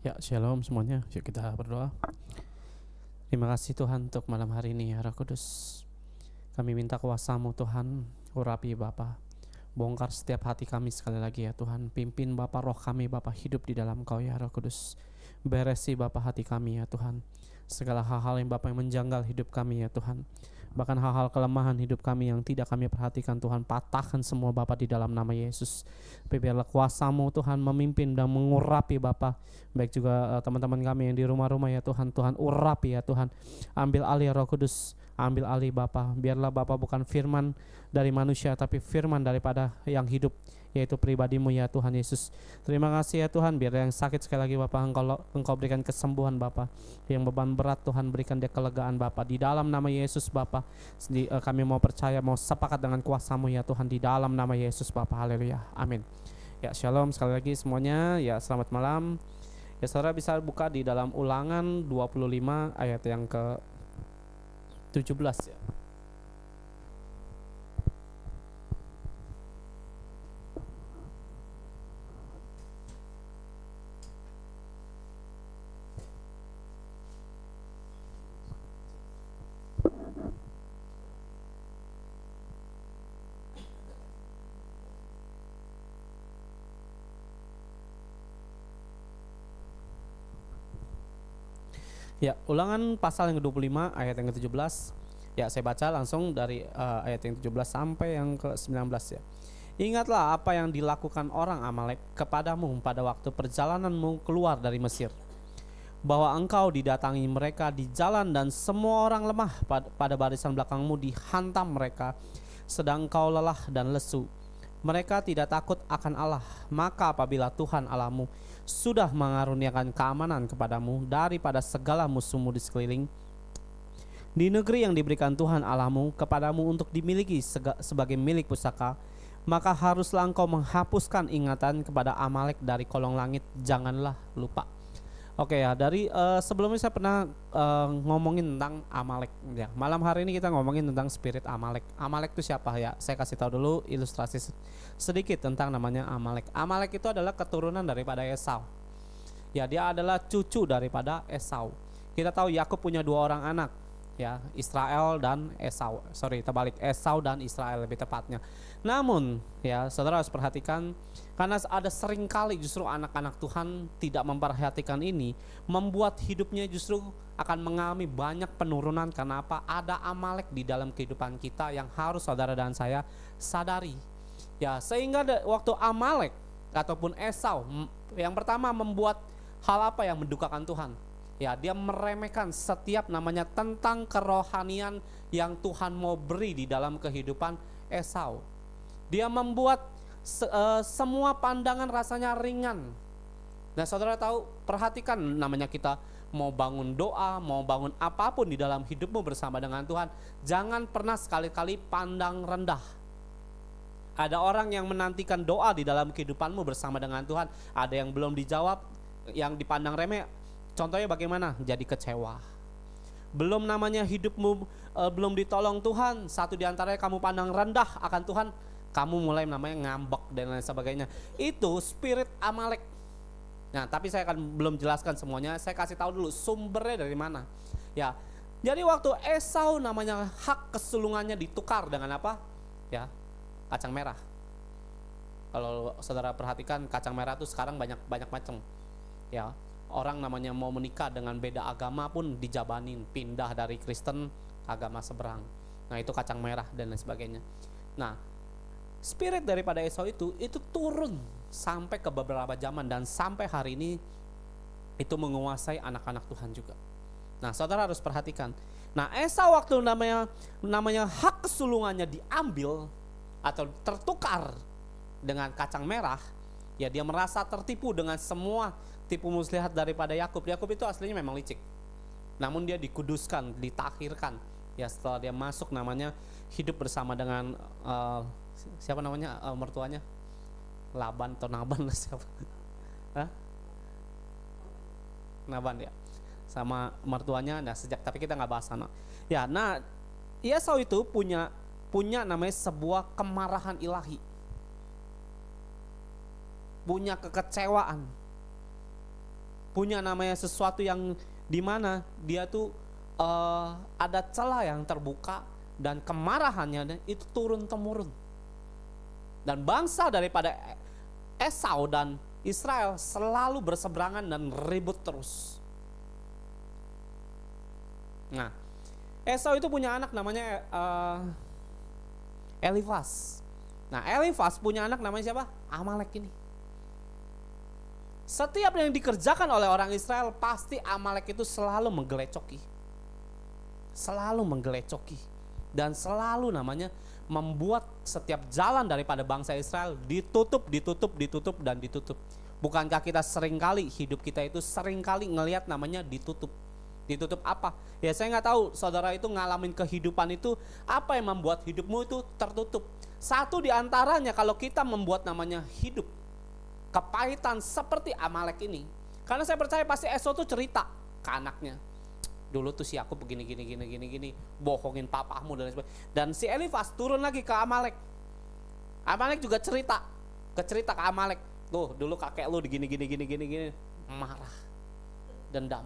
Ya, shalom semuanya. Yuk kita berdoa. Terima kasih Tuhan untuk malam hari ini ya Roh Kudus. Kami minta kuasa-Mu Tuhan, urapi Bapa. Bongkar setiap hati kami sekali lagi ya Tuhan. Pimpin Bapa, roh kami Bapa hidup di dalam Kau ya Roh Kudus. Beresi Bapa hati kami ya Tuhan. Segala hal-hal yang Bapa yang menjanggal hidup kami ya Tuhan. Bahkan hal-hal kelemahan hidup kami yang tidak kami perhatikan Tuhan, patahkan semua Bapa di dalam nama Yesus. Biarlah kuasa-Mu Tuhan memimpin dan mengurapi Bapa. Baik juga teman-teman kami yang di rumah-rumah ya Tuhan. Tuhan urapi ya Tuhan. Ambil alih Roh Kudus, ambil alih Bapa. Biarlah Bapa bukan firman dari manusia, tapi firman daripada yang hidup, yaitu pribadi-Mu ya Tuhan Yesus. Terima kasih ya Tuhan. Biar yang sakit sekali lagi Bapa, Engkau berikan kesembuhan Bapa. Yang beban berat Tuhan, berikan dia kelegaan Bapa. Di dalam nama Yesus Bapa, kami mau percaya, mau sepakat dengan kuasa-Mu ya Tuhan. Di dalam nama Yesus Bapa, haleluya, amin. Ya, shalom sekali lagi semuanya. Ya, selamat malam. Ya, saudara bisa buka di dalam Ulangan 25 ayat yang ke 17 ya. Ya, Ulangan pasal yang ke-25 ayat yang ke-17. Ya, saya baca langsung dari ayat yang 17 sampai yang ke-19 ya. Ingatlah apa yang dilakukan orang Amalek kepadamu pada waktu perjalananmu keluar dari Mesir, bahwa engkau didatangi mereka di jalan dan semua orang lemah pada barisan belakangmu dihantam mereka, sedang engkau lelah dan lesu. Mereka tidak takut akan Allah. Maka apabila Tuhan Allahmu sudah mengaruniakan keamanan kepadamu daripada segala musuhmu di sekeliling, di negeri yang diberikan Tuhan Allahmu kepadamu untuk dimiliki sebagai milik pusaka, maka haruslah engkau menghapuskan ingatan kepada Amalek dari kolong langit. Janganlah lupa. Oke ya, dari sebelumnya saya pernah ngomongin tentang Amalek ya. Malam hari ini kita ngomongin tentang spirit Amalek. Amalek itu siapa ya? Saya kasih tahu dulu ilustrasi sedikit tentang namanya Amalek. Amalek itu adalah keturunan daripada Esau. Ya, dia adalah cucu daripada Esau. Kita tahu Yakub punya dua orang anak, ya, Israel dan Esau. Terbalik, Esau dan Israel lebih tepatnya. Namun ya, saudara harus perhatikan, karena ada sering kali justru anak-anak Tuhan tidak memperhatikan ini, membuat hidupnya justru akan mengalami banyak penurunan. Karena apa? Ada Amalek di dalam kehidupan kita yang harus saudara dan saya sadari. Ya, sehingga waktu Amalek ataupun Esau yang pertama membuat hal apa yang mendukakan Tuhan? Ya, dia meremehkan setiap namanya tentang kerohanian yang Tuhan mau beri di dalam kehidupan Esau. Dia membuat semua pandangan rasanya ringan. Nah, saudara tahu, perhatikan, namanya kita mau bangun doa, mau bangun apapun di dalam hidupmu bersama dengan Tuhan, jangan pernah sekali-kali pandang rendah. Ada orang yang menantikan doa di dalam kehidupanmu bersama dengan Tuhan, ada yang belum dijawab, yang dipandang remeh. Contohnya bagaimana? Jadi kecewa. Belum namanya hidupmu belum ditolong Tuhan, satu di antaranya kamu pandang rendah akan Tuhan, kamu mulai namanya ngambek dan lain sebagainya. Itu spirit Amalek. Nah, tapi saya akan belum jelaskan semuanya. Saya kasih tahu dulu sumbernya dari mana. Ya. Jadi waktu Esau namanya hak kesulungannya ditukar dengan apa? Ya, kacang merah. Kalau saudara perhatikan, kacang merah itu sekarang banyak macam. Ya. Orang namanya mau menikah dengan beda agama pun dijabanin, pindah dari Kristen agama seberang. Nah, itu kacang merah dan lain sebagainya. Nah, spirit daripada Esau itu turun sampai ke beberapa zaman dan sampai hari ini itu menguasai anak-anak Tuhan juga. Nah, saudara harus perhatikan. Nah, Esau waktu namanya hak kesulungannya diambil atau tertukar dengan kacang merah, ya dia merasa tertipu dengan semua tipu muslihat daripada Yakub. Yakub itu aslinya memang licik, namun dia dikuduskan, ditakhirkan. Ya, setelah dia masuk namanya hidup bersama dengan siapa namanya mertuanya, Laban atau Naban siapa? Naban ya, sama mertuanya. Nah, tapi kita nggak bahas sana. Ya, nah Esau itu punya namanya sebuah kemarahan ilahi, punya kekecewaan. punya namanya sesuatu yang dimana dia tuh ada celah yang terbuka dan kemarahannya itu turun temurun. Dan bangsa daripada Esau dan Israel selalu berseberangan dan ribut terus. Nah, Esau itu punya anak namanya Elifas. Nah, Elifas punya anak namanya siapa? Amalek ini. Setiap yang dikerjakan oleh orang Israel pasti Amalek itu selalu menggelecoki. Selalu menggelecoki. Dan selalu namanya membuat setiap jalan daripada bangsa Israel ditutup, dan ditutup. Bukankah kita seringkali, hidup kita itu seringkali ngelihat namanya ditutup. Ditutup apa? Ya saya nggak tahu saudara itu ngalamin kehidupan itu apa yang membuat hidupmu itu tertutup. Satu di antaranya kalau kita membuat namanya hidup kepahitan seperti Amalek ini. Karena saya percaya pasti Esau tuh cerita ke anaknya. Dulu tuh si aku begini, bohongin papamu dan sebagainya. Dan si Elifas turun lagi ke Amalek. Amalek juga cerita ke Amalek. Tuh dulu kakek lu gini, marah, dendam.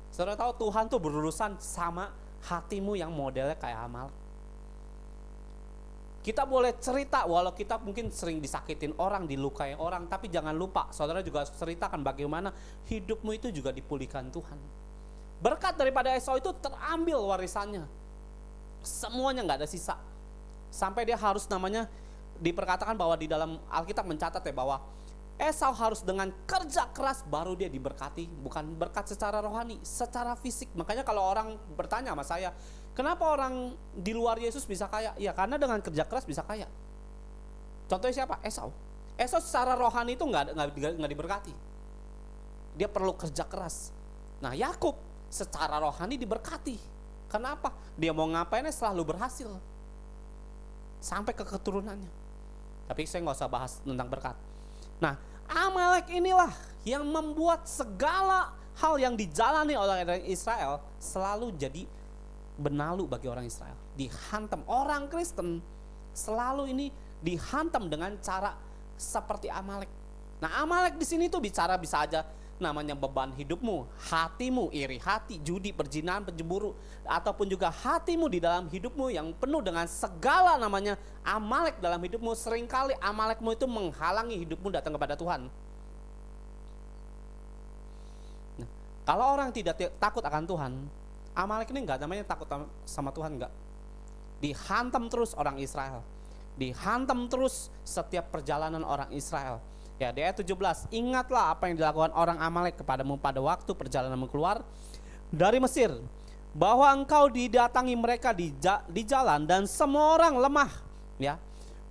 Saudara tahu Tuhan tuh berurusan sama hatimu yang modelnya kayak Amalek. Kita boleh cerita walau kita mungkin sering disakitin orang, dilukai orang, tapi jangan lupa saudara juga ceritakan bagaimana hidupmu itu juga dipulihkan Tuhan. Berkat daripada Esau itu terambil warisannya. Semuanya gak ada sisa. Sampai dia harus namanya diperkatakan bahwa di dalam Alkitab mencatat ya bahwa Esau harus dengan kerja keras baru dia diberkati. Bukan berkat secara rohani, secara fisik. Makanya kalau orang bertanya sama saya, kenapa orang di luar Yesus bisa kaya? Ya karena dengan kerja keras bisa kaya. Contohnya siapa? Esau. Esau secara rohani itu nggak diberkati. Dia perlu kerja keras. Nah Yakub secara rohani diberkati. Kenapa? Dia mau ngapainnya selalu berhasil. Sampai ke keturunannya. Tapi saya nggak usah bahas tentang berkat. Nah Amalek inilah yang membuat segala hal yang dijalani oleh orang Israel selalu jadi benalu bagi orang Israel. Dihantam. Orang Kristen selalu ini dihantam dengan cara seperti Amalek. Nah Amalek di sini tuh bicara bisa aja namanya beban hidupmu, hatimu iri hati, judi, perzinahan, pencemburu, ataupun juga hatimu di dalam hidupmu yang penuh dengan segala namanya Amalek dalam hidupmu. Seringkali Amalekmu itu menghalangi hidupmu datang kepada Tuhan. Nah, kalau orang tidak takut akan Tuhan, Amalek ini enggak namanya takut sama Tuhan, enggak. Dihantam terus orang Israel. Dihantam terus setiap perjalanan orang Israel. Ya, di ayat 17, ingatlah apa yang dilakukan orang Amalek kepadamu pada waktu perjalananmu keluar dari Mesir, bahwa engkau didatangi mereka di jalan dan semua orang lemah, ya.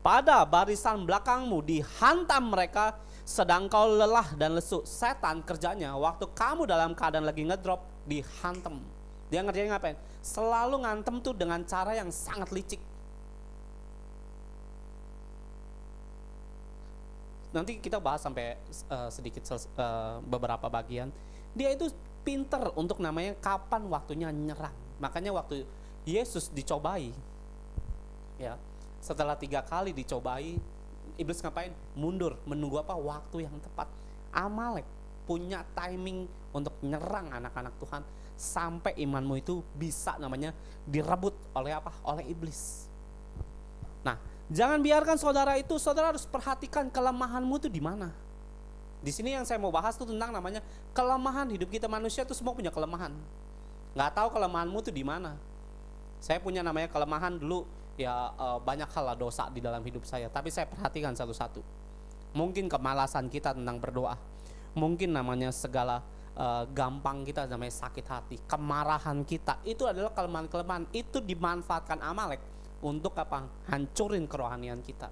Pada barisan belakangmu dihantam mereka sedang kau lelah dan lesu. Setan kerjanya waktu kamu dalam keadaan lagi ngedrop dihantam. Dia ngerjain ngapain? Selalu ngantem tuh dengan cara yang sangat licik. Nanti kita bahas sampai sedikit beberapa bagian. Dia itu pinter untuk namanya kapan waktunya nyerang. Makanya waktu Yesus dicobai, ya, setelah 3 kali dicobai, iblis ngapain? Mundur, menunggu apa? Waktu yang tepat. Amalek punya timing untuk nyerang anak-anak Tuhan sampai imanmu itu bisa namanya direbut oleh apa? Oleh iblis. Nah, jangan biarkan saudara harus perhatikan kelemahanmu itu di mana. Di sini yang saya mau bahas tuh tentang namanya kelemahan. Hidup kita manusia tuh semua punya kelemahan. Nggak tahu kelemahanmu tuh di mana. Saya punya namanya kelemahan dulu ya, banyak hal lah dosa di dalam hidup saya. Tapi saya perhatikan satu-satu. Mungkin kemalasan kita tentang berdoa. Mungkin namanya segala gampang kita namanya sakit hati. Kemarahan kita itu adalah kelemahan-kelemahan. Itu dimanfaatkan Amalek untuk apa? Hancurin kerohanian kita.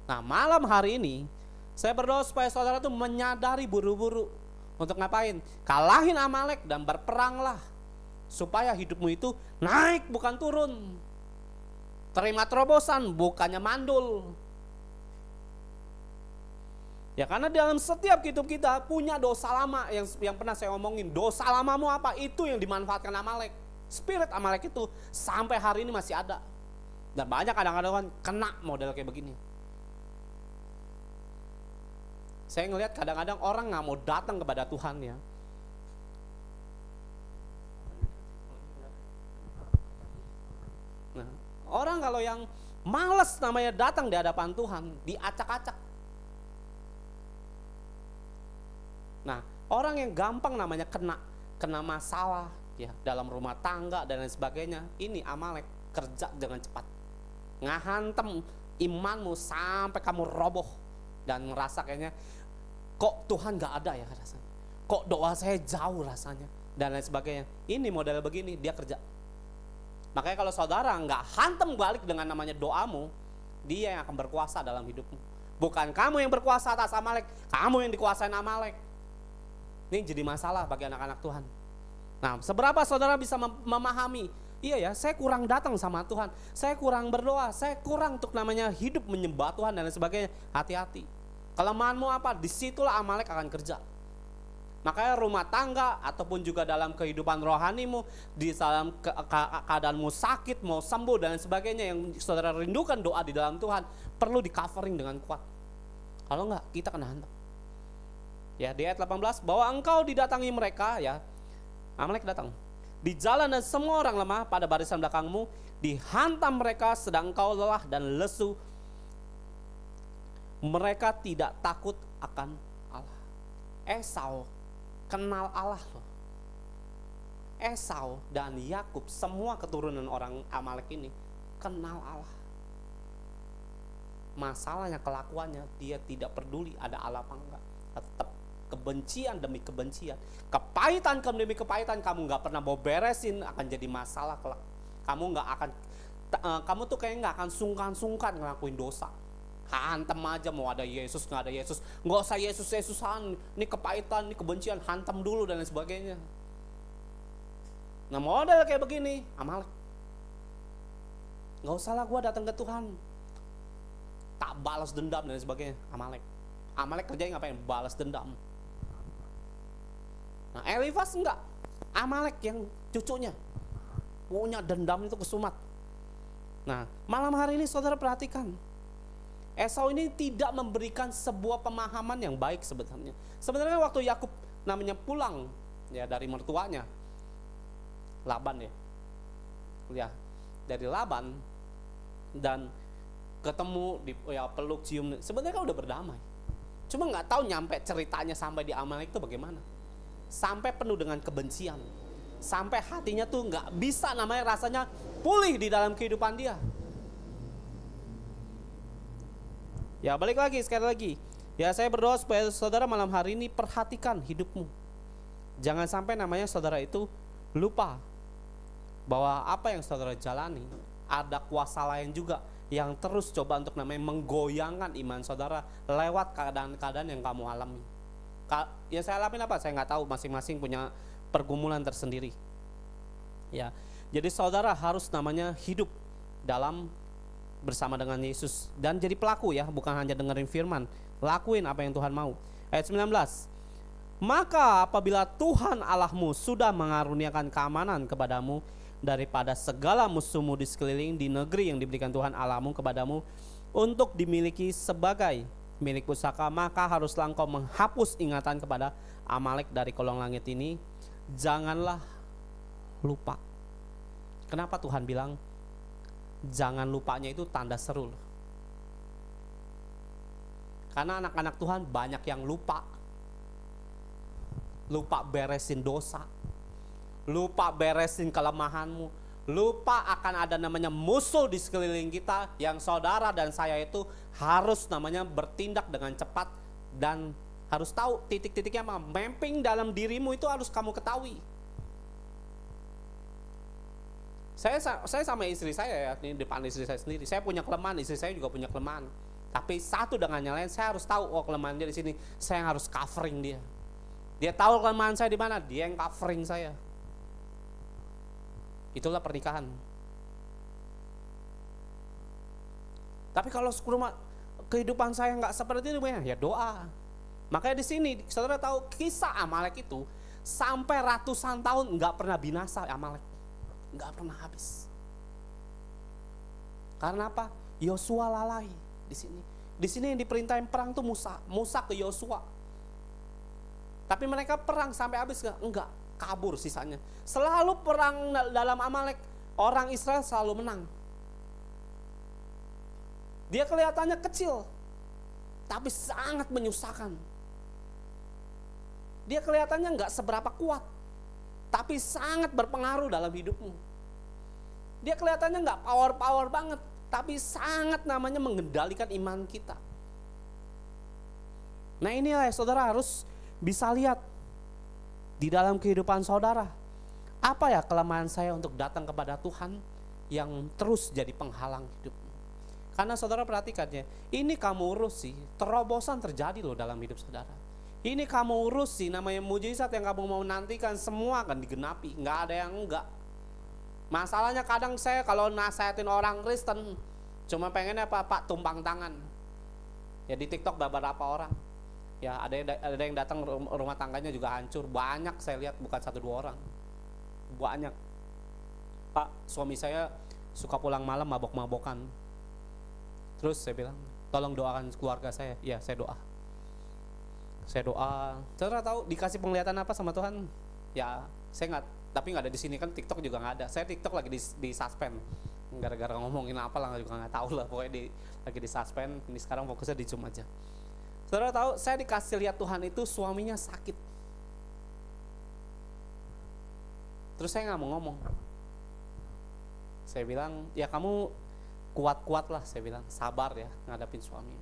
Nah malam hari ini saya berdoa supaya saudara tuh menyadari buru-buru untuk ngapain? Kalahin Amalek dan berperanglah supaya hidupmu itu naik bukan turun. Terima terobosan bukannya mandul. Ya karena dalam setiap hidup kita punya dosa lama yang pernah saya omongin. Dosa lamamu apa? Itu yang dimanfaatkan Amalek. Spirit Amalek itu sampai hari ini masih ada. Dan banyak kadang-kadang kena model kayak begini. Saya ngelihat kadang-kadang orang nggak mau datang kepada Tuhan ya. Nah, orang kalau yang malas namanya datang di hadapan Tuhan, diacak-acak. Nah, orang yang gampang namanya kena masalah ya dalam rumah tangga dan lain sebagainya, ini Amalek kerja dengan cepat, ngahantem imanmu sampai kamu roboh dan ngerasa kayaknya kok Tuhan nggak ada ya rasanya, kok doa saya jauh rasanya dan lain sebagainya. Ini model begini dia kerja. Makanya kalau saudara nggak hantem balik dengan namanya doamu, dia yang akan berkuasa dalam hidupmu. Bukan kamu yang berkuasa atas Amalek, kamu yang dikuasain Amalek. Ini jadi masalah bagi anak-anak Tuhan. Nah, seberapa saudara bisa memahami, iya ya, saya kurang datang sama Tuhan, saya kurang berdoa, saya kurang untuk namanya hidup menyembah Tuhan dan lain sebagainya. Hati-hati. Kelemahanmu apa? Disitulah Amalek akan kerja. Makanya rumah tangga ataupun juga dalam kehidupan rohanimu, di dalam keadaanmu sakit, mau sembuh dan lain sebagainya, yang saudara rindukan doa di dalam Tuhan, perlu di covering dengan kuat. Kalau enggak, kita kena hantam. Ya, di ayat 18, bahwa engkau didatangi mereka ya, Amalek datang di jalan dan semua orang lemah pada barisan belakangmu, dihantam mereka sedang engkau lelah dan lesu. Mereka tidak takut akan Allah. Esau kenal Allah loh. Esau dan Yakub, semua keturunan orang Amalek ini kenal Allah. Masalahnya kelakuannya, dia tidak peduli ada Allah apa enggak. Tetap kebencian demi kebencian, kepahitan demi kepahitan, kamu nggak pernah mau beresin, akan jadi masalah kelak. Kamu nggak akan, kamu tuh kayak nggak akan sungkan-sungkan ngelakuin dosa. Hantam aja, mau ada Yesus nggak ada Yesus, nggak usah Yesusan, ini kepahitan, ini kebencian, hantam dulu dan lain sebagainya. Nah, model kayak begini, Amalek. Nggak usah lah gue datang ke Tuhan, tak balas dendam dan lain sebagainya. Amalek kerjanya ngapain? Balas dendam. Nah, Elifas enggak, Amalek yang cucunya punya dendam itu kesumat. Nah, malam hari ini saudara perhatikan, Esau ini tidak memberikan sebuah pemahaman yang baik sebenarnya. Sebenarnya waktu Yakub namanya pulang ya dari mertuanya Laban ya dari Laban dan ketemu di peluk cium, sebenarnya kan udah berdamai. Cuma nggak tahu nyampe ceritanya sampai di Amalek itu bagaimana. Sampai penuh dengan kebencian, sampai hatinya tuh nggak bisa namanya rasanya pulih di dalam kehidupan dia. Ya, balik lagi sekali lagi. Ya, saya berdoa supaya saudara malam hari ini perhatikan hidupmu. Jangan sampai namanya saudara itu lupa bahwa apa yang saudara jalani ada kuasa lain juga yang terus coba untuk namanya menggoyangkan iman saudara lewat keadaan-keadaan yang kamu alami. Ya, saya alamin apa? Saya nggak tahu, masing-masing punya pergumulan tersendiri. Ya, jadi saudara harus namanya hidup dalam bersama dengan Yesus dan jadi pelaku ya, bukan hanya dengerin firman, lakuin apa yang Tuhan mau. Ayat 19. Maka apabila Tuhan Allahmu sudah mengaruniakan keamanan kepadamu daripada segala musuhmu di sekeliling di negeri yang diberikan Tuhan Allahmu kepadamu untuk dimiliki sebagai milik pusaka, maka haruslah engkau menghapus ingatan kepada Amalek dari kolong langit ini. Janganlah lupa. Kenapa Tuhan bilang jangan lupanya? Itu tanda seru loh. Karena anak-anak Tuhan banyak yang lupa beresin dosa, lupa beresin kelemahanmu, lupa akan ada namanya musuh di sekeliling kita yang saudara dan saya itu harus namanya bertindak dengan cepat dan harus tahu titik-titiknya apa. Mapping dalam dirimu itu harus kamu ketahui. Saya sama istri saya ya, ini depan istri saya sendiri. Saya punya kelemahan, istri saya juga punya kelemahan. Tapi satu dengan yang lain, saya harus tahu kelemahan dia di sini. Saya harus covering dia. Dia tahu kelemahan saya di mana, dia yang covering saya. Itulah pernikahan. Tapi kalau kehidupan saya nggak seperti itu, ya doa. Makanya di sini saudara tahu kisah Amalek itu sampai ratusan tahun nggak pernah binasa Amalek, nggak pernah habis. Karena apa? Yosua lalai di sini. Di sini yang diperintahin perang tuh Musa ke Yosua. Tapi mereka perang sampai habis gak? Enggak, kabur sisanya. Selalu perang dalam Amalek, orang Israel selalu menang. Dia kelihatannya kecil, tapi sangat menyusahkan. Dia kelihatannya nggak seberapa kuat, tapi sangat berpengaruh dalam hidupmu. Dia kelihatannya nggak power banget, tapi sangat namanya mengendalikan iman kita. Nah inilah saudara harus bisa lihat di dalam kehidupan saudara. Apa ya kelemahan saya untuk datang kepada Tuhan yang terus jadi penghalang hidupmu. Karena saudara perhatikan ya, ini kamu urus sih, terobosan terjadi loh dalam hidup saudara. Ini kamu urus sih, namanya mujizat yang kamu mau nantikan semua akan digenapi, nggak ada yang enggak. Masalahnya kadang saya kalau nasihatin orang Kristen, cuma pengennya Pak tumpang tangan. Ya di TikTok beberapa orang, ya ada yang datang rumah tangganya juga hancur, banyak saya lihat, bukan 1-2 orang, banyak. Pak, suami saya suka pulang malam mabok-mabokan. Terus saya bilang, tolong doakan keluarga saya. Ya saya doa. Saudara tahu dikasih penglihatan apa sama Tuhan? Ya saya nggak, tapi nggak ada di sini kan, TikTok juga nggak ada. Saya TikTok lagi di suspend, gara-gara ngomongin apa lah juga nggak tahu lah. Pokoknya lagi di suspend. Ini sekarang fokusnya di Zoom aja. Saudara tahu, saya dikasih lihat Tuhan itu suaminya sakit. Terus saya nggak mau ngomong. Saya bilang, ya kamu kuat-kuat lah, saya bilang, sabar ya ngadapin suami.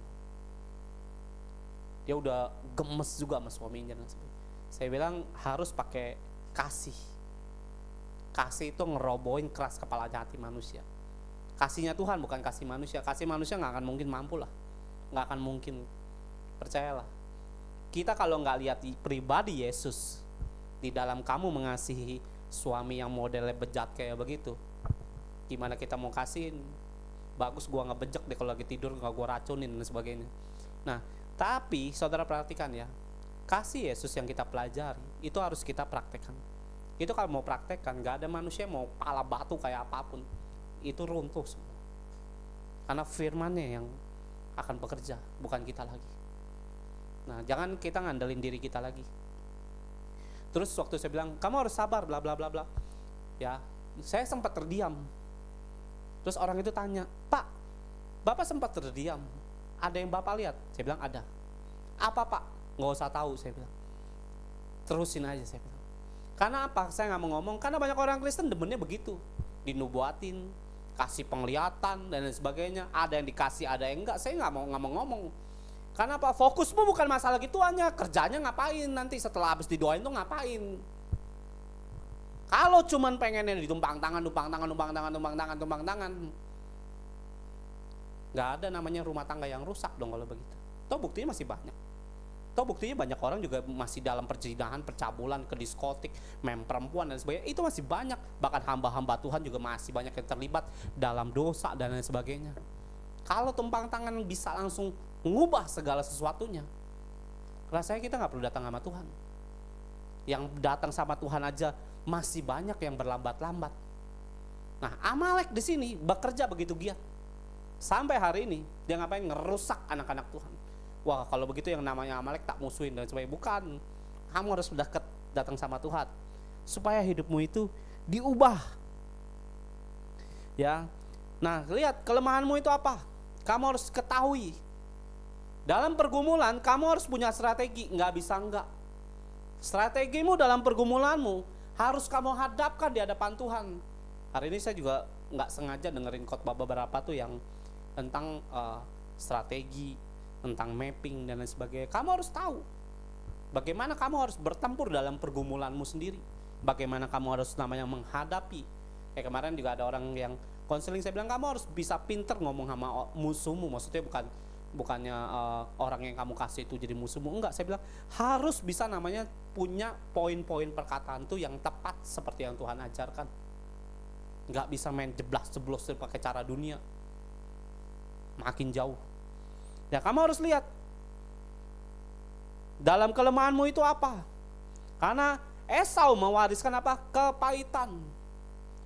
Dia udah gemes juga sama suaminya. Saya bilang harus pakai kasih. Kasih itu ngerobohin keras kepala hati manusia. Kasihnya Tuhan bukan kasih manusia. Kasih manusia nggak akan mungkin mampu lah, nggak akan mungkin. Percayalah. Kita kalau nggak lihat pribadi Yesus di dalam kamu mengasihi suami yang modelnya bejat kayak begitu, gimana kita mau kasihin? Bagus gua ngebejek deh kalau lagi tidur, nggak gua racunin dan sebagainya. Nah, tapi saudara perhatikan ya, kasih Yesus yang kita pelajari itu harus kita praktekkan. Itu kalau mau praktekkan, nggak ada manusia mau pala batu kayak apapun, itu runtuh semua. Karena firman-Nya yang akan bekerja, bukan kita lagi. Nah, jangan kita ngandelin diri kita lagi. Terus waktu saya bilang, kamu harus sabar, bla bla bla bla. Ya, saya sempat terdiam. Terus orang itu tanya, Pak, Bapak sempat terdiam, ada yang Bapak lihat? Saya bilang ada. Apa Pak? Nggak usah tahu, saya bilang. Terusin aja, saya bilang. Karena apa? Saya nggak mau ngomong, karena banyak orang Kristen demennya begitu, dinubuatin, kasih penglihatan dan lain sebagainya. Ada yang dikasih, ada yang enggak. Saya nggak mau ngomong. Karena apa? Fokusmu bukan masalah gituannya, kerjanya ngapain nanti setelah habis didoain tuh ngapain? Kalau cuman pengennya ditumpang tangan, nggak ada namanya rumah tangga yang rusak dong kalau begitu. Toh buktinya masih banyak. Toh buktinya banyak orang juga masih dalam perzinahan, percabulan, ke diskotik, main perempuan dan sebagainya. Itu masih banyak. Bahkan hamba-hamba Tuhan juga masih banyak yang terlibat dalam dosa dan lain sebagainya. Kalau tumpang tangan bisa langsung mengubah segala sesuatunya, rasanya kita nggak perlu datang sama Tuhan. Yang datang sama Tuhan aja masih banyak yang berlambat-lambat. Nah, Amalek di sini bekerja begitu giat. Sampai hari ini dia ngapain? Ngerusak anak-anak Tuhan. Wah, kalau begitu yang namanya Amalek tak musuhin dan sebagainya. Bukan. Kamu harus dekat datang sama Tuhan supaya hidupmu itu diubah. Ya. Nah, lihat kelemahanmu itu apa? Kamu harus ketahui. Dalam pergumulan kamu harus punya strategi, nggak bisa enggak. Strategimu dalam pergumulanmu harus kamu hadapkan di hadapan Tuhan. Hari ini saya juga nggak sengaja dengerin khotbah beberapa tuh yang tentang strategi, tentang mapping dan lain sebagainya. Kamu harus tahu bagaimana kamu harus bertempur dalam pergumulanmu sendiri. Bagaimana kamu harus namanya menghadapi. Kayak kemarin juga ada orang yang konseling, saya bilang kamu harus bisa pinter ngomong sama musuhmu. Maksudnya bukannya orang yang kamu kasih itu jadi musuhmu, enggak. Saya bilang harus bisa namanya punya poin-poin perkataan tuh yang tepat seperti yang Tuhan ajarkan. Enggak bisa main jeblas-jeblos pakai cara dunia, makin jauh. Ya kamu harus lihat dalam kelemahanmu itu apa. Karena Esau mewariskan apa? Kepahitan.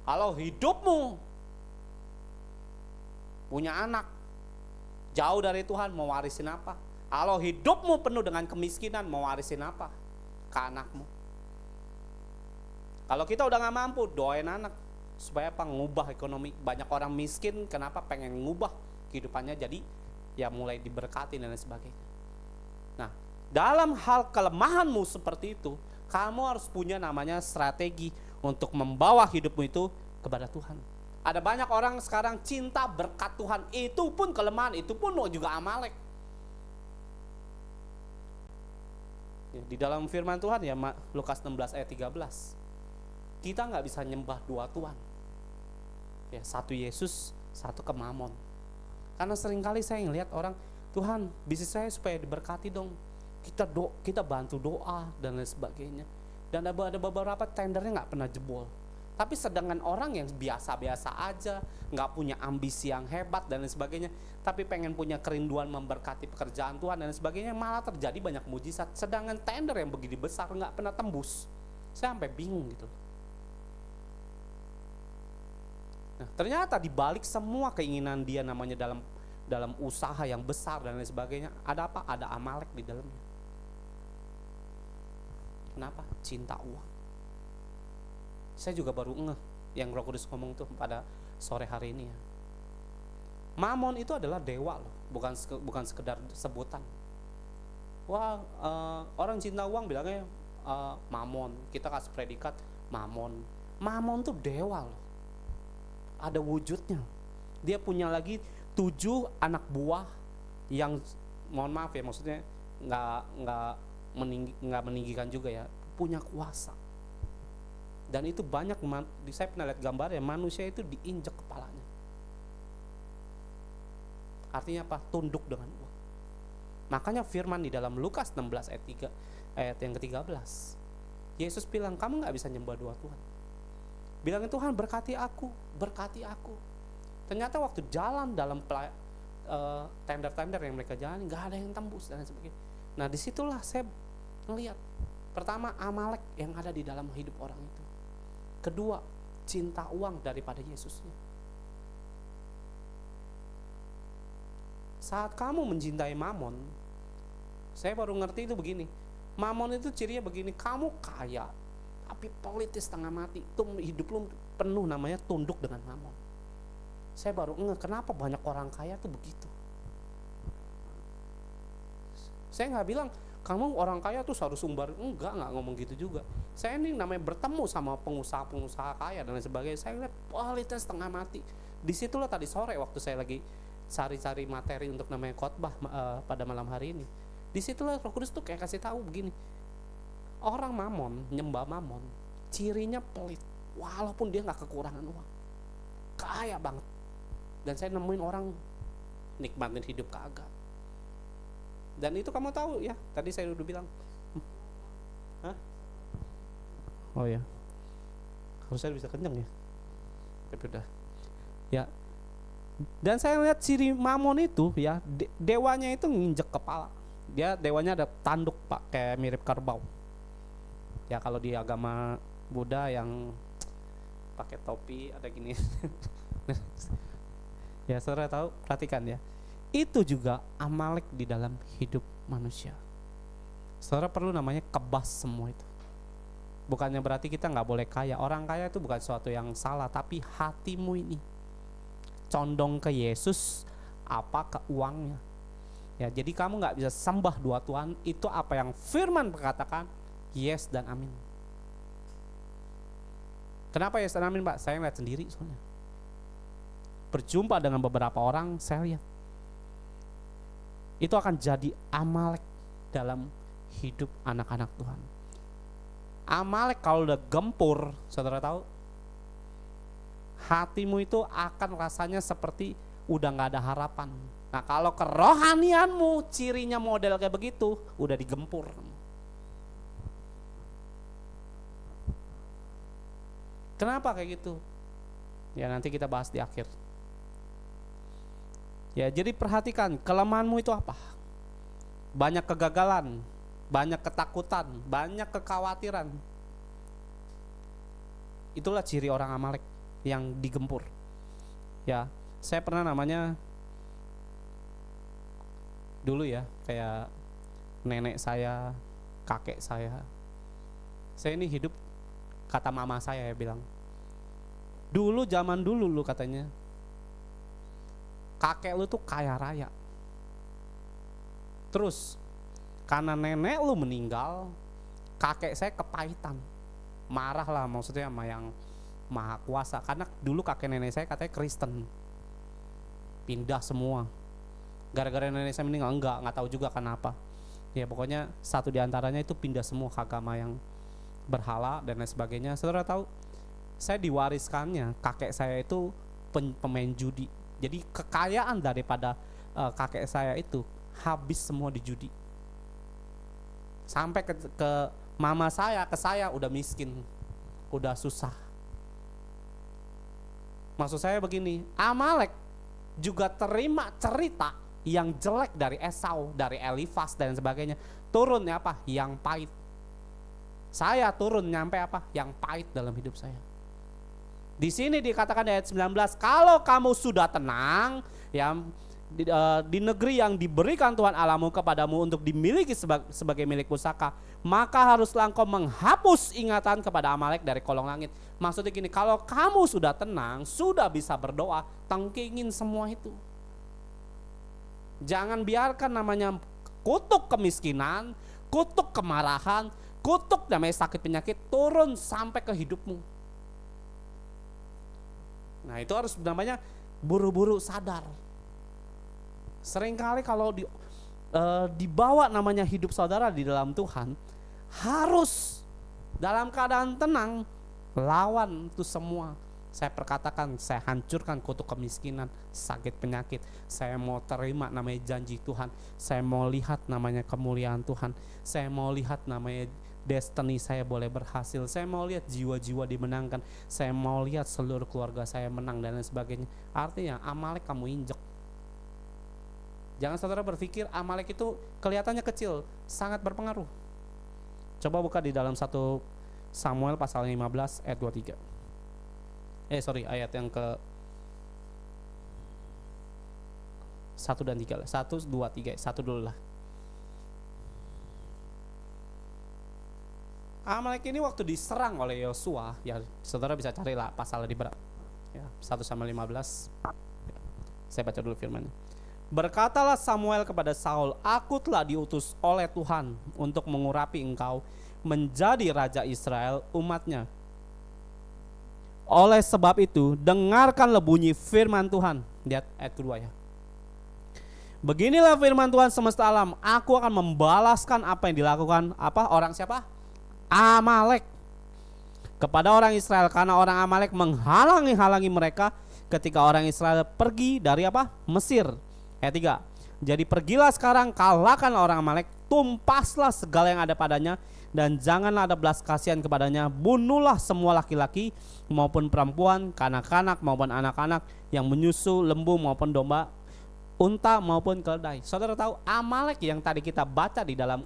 Kalau hidupmu punya anak, Jauh dari Tuhan, mau warisin apa? Kalau hidupmu penuh dengan kemiskinan, mau warisin apa ke anakmu? Kalau kita udah gak mampu, doain anak supaya apa? Ngubah ekonomi. Banyak orang miskin, kenapa? Pengen ngubah kehidupannya jadi ya mulai diberkati dan lain sebagainya. Nah, dalam hal kelemahanmu seperti itu, kamu harus punya namanya strategi untuk membawa hidupmu itu kepada Tuhan. Ada banyak orang sekarang cinta berkat Tuhan, itu pun kelemahan, itu pun juga Amalek. Ya, di dalam firman Tuhan ya, Lukas 16 ayat 13, kita nggak bisa nyembah dua Tuhan. Ya, satu Yesus, satu ke Mamon. Karena seringkali saya ngelihat orang, Tuhan bisnis saya supaya diberkati dong. Kita bantu doa dan lain sebagainya. Dan ada beberapa tendernya nggak pernah jebol. Tapi sedangkan orang yang biasa-biasa aja, nggak punya ambisi yang hebat dan lain sebagainya, tapi pengen punya kerinduan memberkati pekerjaan Tuhan dan lain sebagainya, malah terjadi banyak mujizat. Sedangkan tender yang begini besar nggak pernah tembus. Saya sampai bingung gitu. Nah, ternyata di balik semua keinginan dia namanya dalam usaha yang besar dan lain sebagainya, ada apa? Ada Amalek di dalamnya. Kenapa? Cinta uang. Saya juga baru ngeh yang Roh Kudus ngomong tuh pada sore hari ini ya. Mamon itu adalah dewa loh, bukan sekedar sebutan. Wah, orang cinta uang bilangnya mamon. Kita kasih predikat mamon. Mamon tuh dewa loh. Ada wujudnya. Dia punya lagi 7 anak buah yang, mohon maaf ya, maksudnya nggak meninggikan juga ya, punya kuasa. Dan itu banyak, saya pernah lihat gambar ya, manusia itu diinjak kepalanya. Artinya apa? Tunduk dengan uang. Makanya firman di dalam Lukas 16 ayat yang ke-13, Yesus bilang, kamu gak bisa nyembah dua Tuhan. Bilangin, Tuhan berkati aku. Ternyata waktu jalan dalam tender-tender yang mereka jalani, gak ada yang tembus dan sebagainya. Nah, disitulah saya melihat, pertama Amalek yang ada di dalam hidup orang itu. Kedua, cinta uang daripada Yesusnya. Saat kamu mencintai Mamon, saya baru ngerti itu begini. Mamon itu cirinya begini, kamu kaya tapi politis setengah mati, itu hidup lu penuh namanya tunduk dengan Mamon. Saya baru kenapa banyak orang kaya tuh begitu. Saya nggak bilang kamu orang kaya tuh harus sumbar, enggak ngomong gitu juga. Saya ini namanya bertemu sama pengusaha kaya dan lain sebagainya, saya lihat politis setengah mati. Disitulah tadi sore waktu saya lagi cari-cari materi untuk namanya khotbah pada malam hari ini, disitulah Roh Kudus tuh kayak kasih tahu begini, orang Mamon, nyembah Mamon, cirinya pelit, walaupun dia nggak kekurangan uang, kaya banget. Dan saya nemuin orang nikmatin hidup kagak. Dan itu kamu tahu ya, tadi saya udah bilang. Hah? Oh ya, harusnya bisa kenyang ya, tapi udah ya. Dan saya lihat ciri Mamon itu ya, dewanya itu nginjek kepala. Dia dewanya ada tanduk pak, kayak mirip kerbau. Ya kalau di agama Buddha yang pakai topi ada gini. Ya saudara tahu, perhatikan ya. Itu juga Amalek di dalam hidup manusia. Saudara perlu namanya kebas semua itu. Bukannya berarti kita nggak boleh kaya. Orang kaya itu bukan sesuatu yang salah, tapi hatimu ini condong ke Yesus apa ke uangnya. Ya, jadi kamu nggak bisa sembah dua Tuhan. Itu apa yang firman berkatakan, yes dan amin. Kenapa yes dan amin, Pak? Saya lihat sendiri soalnya. Berjumpa dengan beberapa orang, saya lihat itu akan jadi Amalek dalam hidup anak-anak Tuhan. Amalek kalau udah gempur, saudara tahu, hatimu itu akan rasanya seperti udah gak ada harapan. Nah kalau kerohanianmu cirinya model kayak begitu, udah digempur. Kenapa kayak gitu? Ya nanti kita bahas di akhir. Ya jadi perhatikan, kelemahanmu itu apa? Banyak kegagalan, banyak ketakutan, banyak kekhawatiran. Itulah ciri orang Amalek yang digempur. Ya, saya pernah namanya Dulu ya, kayak nenek saya, kakek saya ini hidup, kata mama saya ya bilang, dulu zaman dulu lu katanya, kakek lu tuh kaya raya. Terus karena nenek lu meninggal, kakek saya kepahitan, marah lah maksudnya sama yang maha kuasa. Karena dulu kakek nenek saya katanya Kristen, pindah semua gara-gara nenek saya meninggal. Enggak tahu juga kenapa ya, pokoknya satu diantaranya itu pindah semua ke agama yang berhala dan lain sebagainya. Saudara tahu, saya diwariskannya kakek saya itu pemain judi. Jadi kekayaan daripada kakek saya itu habis semua di judi. Sampai ke mama saya, ke saya udah miskin, udah susah. Maksud saya begini, Amalek juga terima cerita yang jelek dari Esau, dari Elifas dan sebagainya. Turunnya apa? Yang pahit. Saya turun nyampe apa? Yang pahit dalam hidup saya. Di sini dikatakan di ayat 19, kalau kamu sudah tenang ya di negeri yang diberikan Tuhan Allahmu kepadamu untuk dimiliki sebagai milik pusaka, maka haruslah engkau menghapus ingatan kepada Amalek dari kolong langit. Maksudnya gini, kalau kamu sudah tenang, sudah bisa berdoa, tangkingin semua itu. Jangan biarkan namanya kutuk kemiskinan, kutuk kemarahan, kutuk namanya sakit penyakit turun sampai ke hidupmu. Nah itu harus namanya buru-buru sadar. Seringkali kalau dibawa namanya hidup saudara di dalam Tuhan, harus dalam keadaan tenang, lawan itu semua. Saya perkatakan, saya hancurkan kutuk kemiskinan, sakit penyakit. Saya mau terima namanya janji Tuhan. Saya mau lihat namanya kemuliaan Tuhan. Saya mau lihat namanya destiny saya boleh berhasil. Saya mau lihat jiwa-jiwa dimenangkan. Saya mau lihat seluruh keluarga saya menang dan lain sebagainya. Artinya Amalek kamu injek. Jangan saudara berpikir Amalek itu kelihatannya kecil, sangat berpengaruh. Coba buka di dalam 1 Samuel pasal 15 ayat 23. Ayat yang ke 1 dan 3 lah. 1, 2, 3, 1 dulu lah. Amalek ini waktu diserang oleh Yosua, ya saudara bisa carilah pasal di berat. Ya, 1 Samuel 15. Saya baca dulu firman-Nya. Berkatalah Samuel kepada Saul, aku telah diutus oleh Tuhan untuk mengurapi engkau menjadi raja Israel umatnya. Oleh sebab itu, dengarkanlah bunyi firman Tuhan. Lihat ayat kedua ya. Beginilah firman Tuhan semesta alam, aku akan membalaskan apa yang dilakukan orang siapa? Amalek kepada orang Israel, karena orang Amalek menghalangi mereka ketika orang Israel pergi dari Mesir. Ayat 3. Jadi pergilah sekarang, kalahkan orang Amalek, tumpaslah segala yang ada padanya, dan janganlah ada belas kasihan kepadanya. Bunuhlah semua laki-laki maupun perempuan, kanak-kanak maupun anak-anak yang menyusu, lembu maupun domba, unta maupun keledai. Saudara tahu Amalek yang tadi kita baca di dalam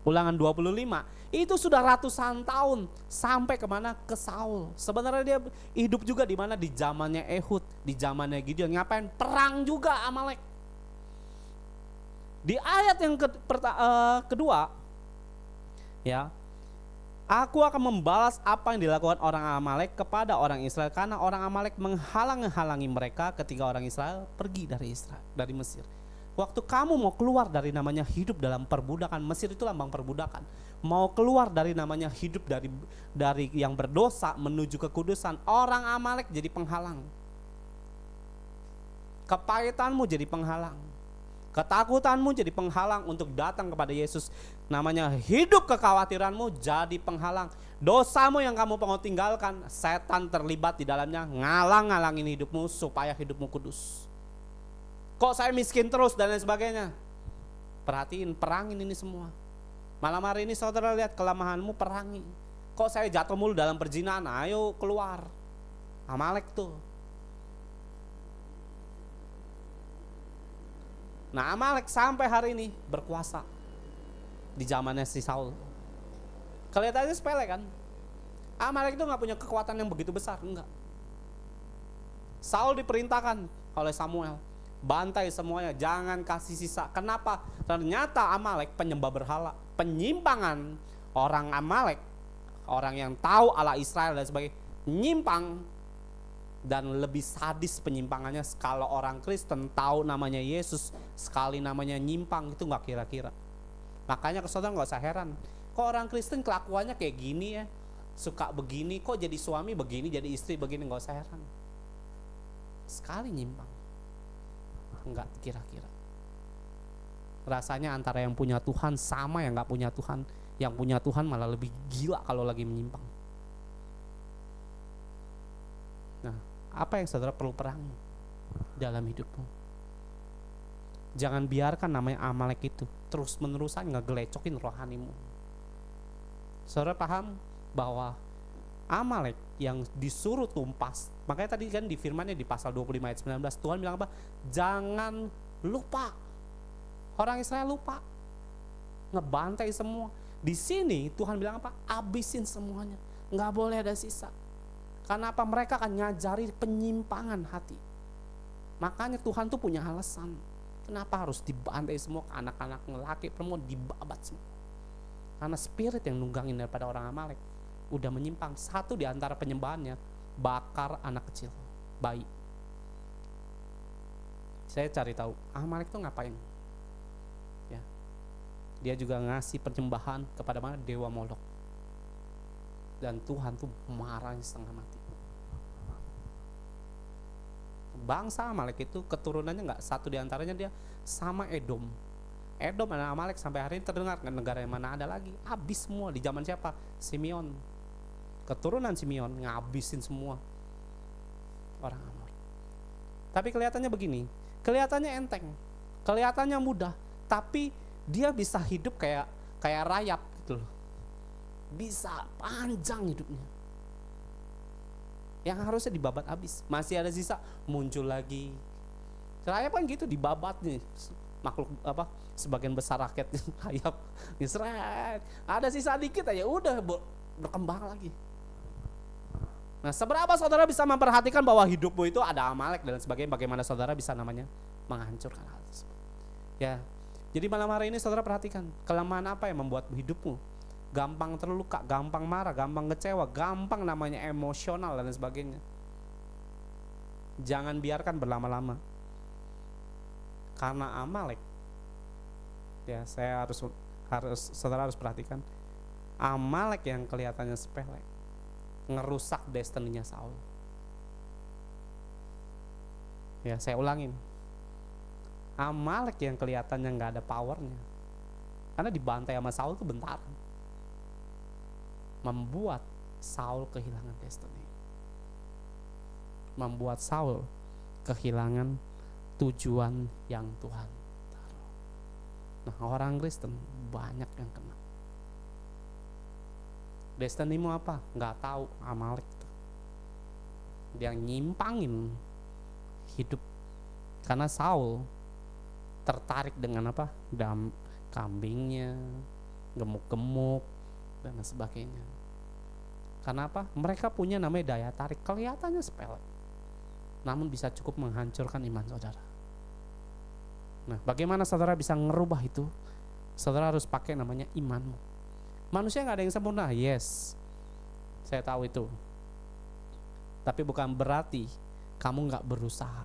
Ulangan 25 itu sudah ratusan tahun sampai kemana? Ke Saul. Sebenarnya dia hidup juga di mana? Di zamannya Ehud, di zamannya Gideon. Ngapain? Perang juga Amalek. Di ayat yang kedua ya, aku akan membalas apa yang dilakukan orang Amalek kepada orang Israel, karena orang Amalek menghalangi mereka ketika orang Israel pergi dari Mesir. Waktu kamu mau keluar dari namanya hidup dalam perbudakan, Mesir itu lambang perbudakan. Mau keluar dari namanya hidup dari yang berdosa menuju kekudusan, orang Amalek jadi penghalang. Kepahitanmu jadi penghalang. Ketakutanmu jadi penghalang untuk datang kepada Yesus. Namanya hidup kekhawatiranmu jadi penghalang. Dosamu yang kamu mau tinggalkan, setan terlibat di dalamnya, ngalang-ngalangin hidupmu supaya hidupmu kudus. Kok saya miskin terus dan lain sebagainya. Perhatiin, perangin ini semua. Malam hari ini saudara lihat kelemahanmu, perangi. Kok saya jatuh mulu dalam perzinahan, ayo keluar. Amalek tuh. Nah Amalek sampai hari ini berkuasa di zamannya si Saul. Kelihatannya sepele kan? Amalek itu gak punya kekuatan yang begitu besar, enggak. Saul diperintahkan oleh Samuel, bantai semuanya, jangan kasih sisa. Kenapa? Ternyata Amalek penyembah berhala, penyimpangan. Orang Amalek, orang yang tahu Allah Israel dan sebagainya, nyimpang. Dan lebih sadis penyimpangannya kalau orang Kristen tahu namanya Yesus, sekali namanya nyimpang, itu gak kira-kira. Makanya saudara gak usah heran, kok orang Kristen kelakuannya kayak gini ya, suka begini, kok jadi suami begini, jadi istri begini, gak usah heran. Sekali nyimpang, gak kira-kira. Rasanya antara yang punya Tuhan sama yang gak punya Tuhan. Yang punya Tuhan malah lebih gila kalau lagi menyimpang. Nah, apa yang saudara perlu perangi dalam hidupmu? Jangan biarkan namanya Amalek itu terus-menerusan ngegelecokin rohanimu. Saudara paham bahwa Amalek yang disuruh tumpas, makanya tadi kan di firmannya di pasal 25 ayat 19 Tuhan bilang apa? Jangan lupa. Orang Israel lupa, ngebantai semua. Di sini Tuhan bilang apa? Abisin semuanya, nggak boleh ada sisa. Karena apa? Mereka akan ngajari penyimpangan hati. Makanya Tuhan tuh punya alasan kenapa harus dibantai semua, anak-anak laki perempuan dibabat semua. Karena spirit yang nunggangin daripada orang Amalek udah menyimpang. Satu di antara penyembahannya bakar anak kecil, bayi. Saya cari tahu Amalek tuh ngapain. Ya, dia juga ngasih penyembahan kepada mana? Dewa Molok. Dan Tuhan tuh marahnya setengah mati. Bangsa Amalek itu keturunannya nggak satu di antaranya dia sama Edom. Edom dan Amalek sampai hari ini terdengar, negara yang mana ada lagi. Habis semua di zaman siapa? Simeon. Keturunan Simeon ngabisin semua orang Amor. Tapi kelihatannya begini, kelihatannya enteng, kelihatannya mudah, tapi dia bisa hidup kayak rayap gitu loh. Bisa panjang hidupnya. Yang harusnya dibabat habis, masih ada sisa, muncul lagi. Rayap kan gitu, dibabat nih. Makhluk apa? Sebagian besar rakyat rayap, Israel. Ada sisa dikit aja, udah berkembang lagi. Nah, seberapa saudara bisa memperhatikan bahwa hidupmu itu ada Amalek dan sebagainya, bagaimana saudara bisa namanya menghancurkan hal tersebut. Ya, jadi malam hari ini saudara perhatikan, kelemahan apa yang membuat hidupmu gampang terluka, gampang marah, gampang kecewa, gampang namanya emosional dan sebagainya. Jangan biarkan berlama-lama. Karena Amalek, ya saya saudara harus perhatikan, Amalek yang kelihatannya sepele ngerusak destininya Saul. Ya, saya ulangin, Amalek yang kelihatannya nggak ada powernya, karena dibantai sama Saul itu bentar, membuat Saul kehilangan destiny, membuat Saul kehilangan tujuan yang Tuhan taruh. Nah, orang Kristen banyak yang kena. Destinimu apa? Nggak tahu. Amalek itu dia nyimpangin hidup. Karena Saul tertarik dengan apa? Kambingnya, gemuk-gemuk dan sebagainya. Karena apa? Mereka punya namanya daya tarik, kelihatannya sepele, namun bisa cukup menghancurkan iman saudara. Nah, bagaimana saudara bisa ngerubah itu? Saudara harus pakai namanya imanmu. Manusia gak ada yang sempurna, yes, saya tahu itu. Tapi bukan berarti kamu gak berusaha.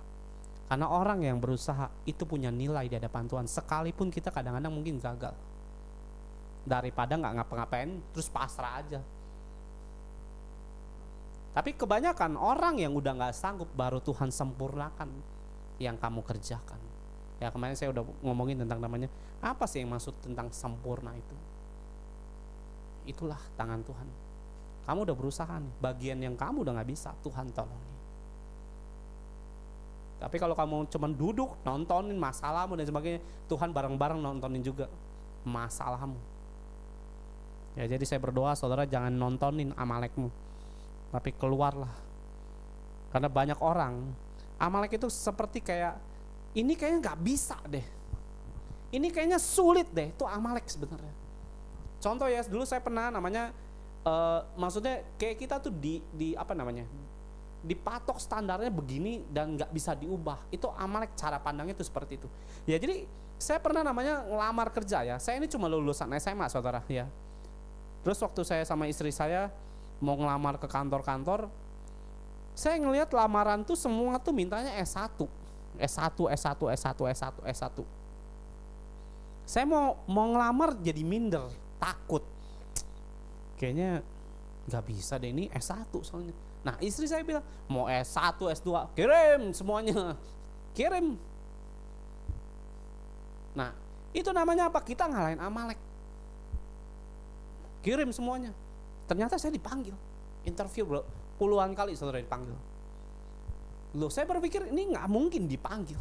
Karena orang yang berusaha itu punya nilai di hadapan Tuhan. Sekalipun kita kadang-kadang mungkin gagal, daripada gak ngapa-ngapain terus pasrah aja. Tapi kebanyakan orang yang udah gak sanggup, baru Tuhan sempurnakan yang kamu kerjakan. Ya, kemarin saya udah ngomongin tentang namanya, apa sih yang maksud tentang sempurna itu? Itulah tangan Tuhan. Kamu udah berusaha nih, bagian yang kamu udah gak bisa, Tuhan tolongin. Tapi kalau kamu cuma duduk nontonin masalahmu dan sebagainya, Tuhan bareng-bareng nontonin juga masalahmu. Ya, jadi saya berdoa saudara jangan nontonin Amalekmu, tapi keluarlah. Karena banyak orang, Amalek itu seperti kayak, ini kayaknya gak bisa deh, ini kayaknya sulit deh, itu Amalek sebenarnya. Contoh ya, dulu saya pernah namanya, maksudnya kayak kita tuh di apa namanya, dipatok standarnya begini dan nggak bisa diubah. Itu Amalek, cara pandangnya itu seperti itu. Ya jadi saya pernah namanya ngelamar kerja ya. Saya ini cuma lulusan SMA saudara ya. Terus waktu saya sama istri saya mau ngelamar ke kantor-kantor, saya ngelihat lamaran tuh semua tuh mintanya S1. S1, S1, S1, S1, S1. Saya mau ngelamar jadi minder, takut. Kayaknya nggak bisa deh, ini S1 soalnya. Nah istri saya bilang mau S1, S2, kirim semuanya, kirim. Nah itu namanya apa? Kita ngalahin Amalek. Kirim semuanya. Ternyata saya dipanggil interview bro, puluhan kali saudara dipanggil. Loh saya berpikir ini nggak mungkin dipanggil,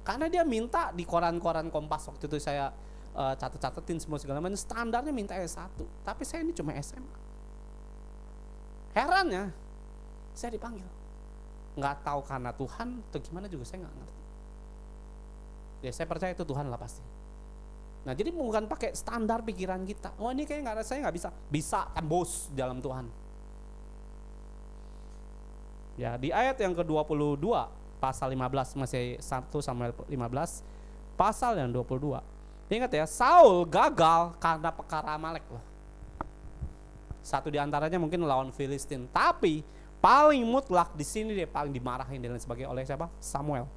karena dia minta di koran-koran Kompas waktu itu saya catet-catetin semua segala macam, standarnya minta S1, tapi saya ini cuma SMA. Herannya saya dipanggil, nggak tahu karena Tuhan atau gimana juga saya nggak ngerti. Ya saya percaya itu Tuhan lah pasti. Nah jadi bukan pakai standar pikiran kita, oh ini kayak nggak ada, saya nggak bisa tembus dalam Tuhan. Ya di ayat yang ke-22 pasal 15, masih 1 Samuel 15 pasal yang 22. Ingat ya, Saul gagal karena perkara Amalek loh. Satu di antaranya mungkin lawan Filistin, tapi paling mutlak di sini dia paling dimarahin dan sebagainya oleh siapa? Samuel.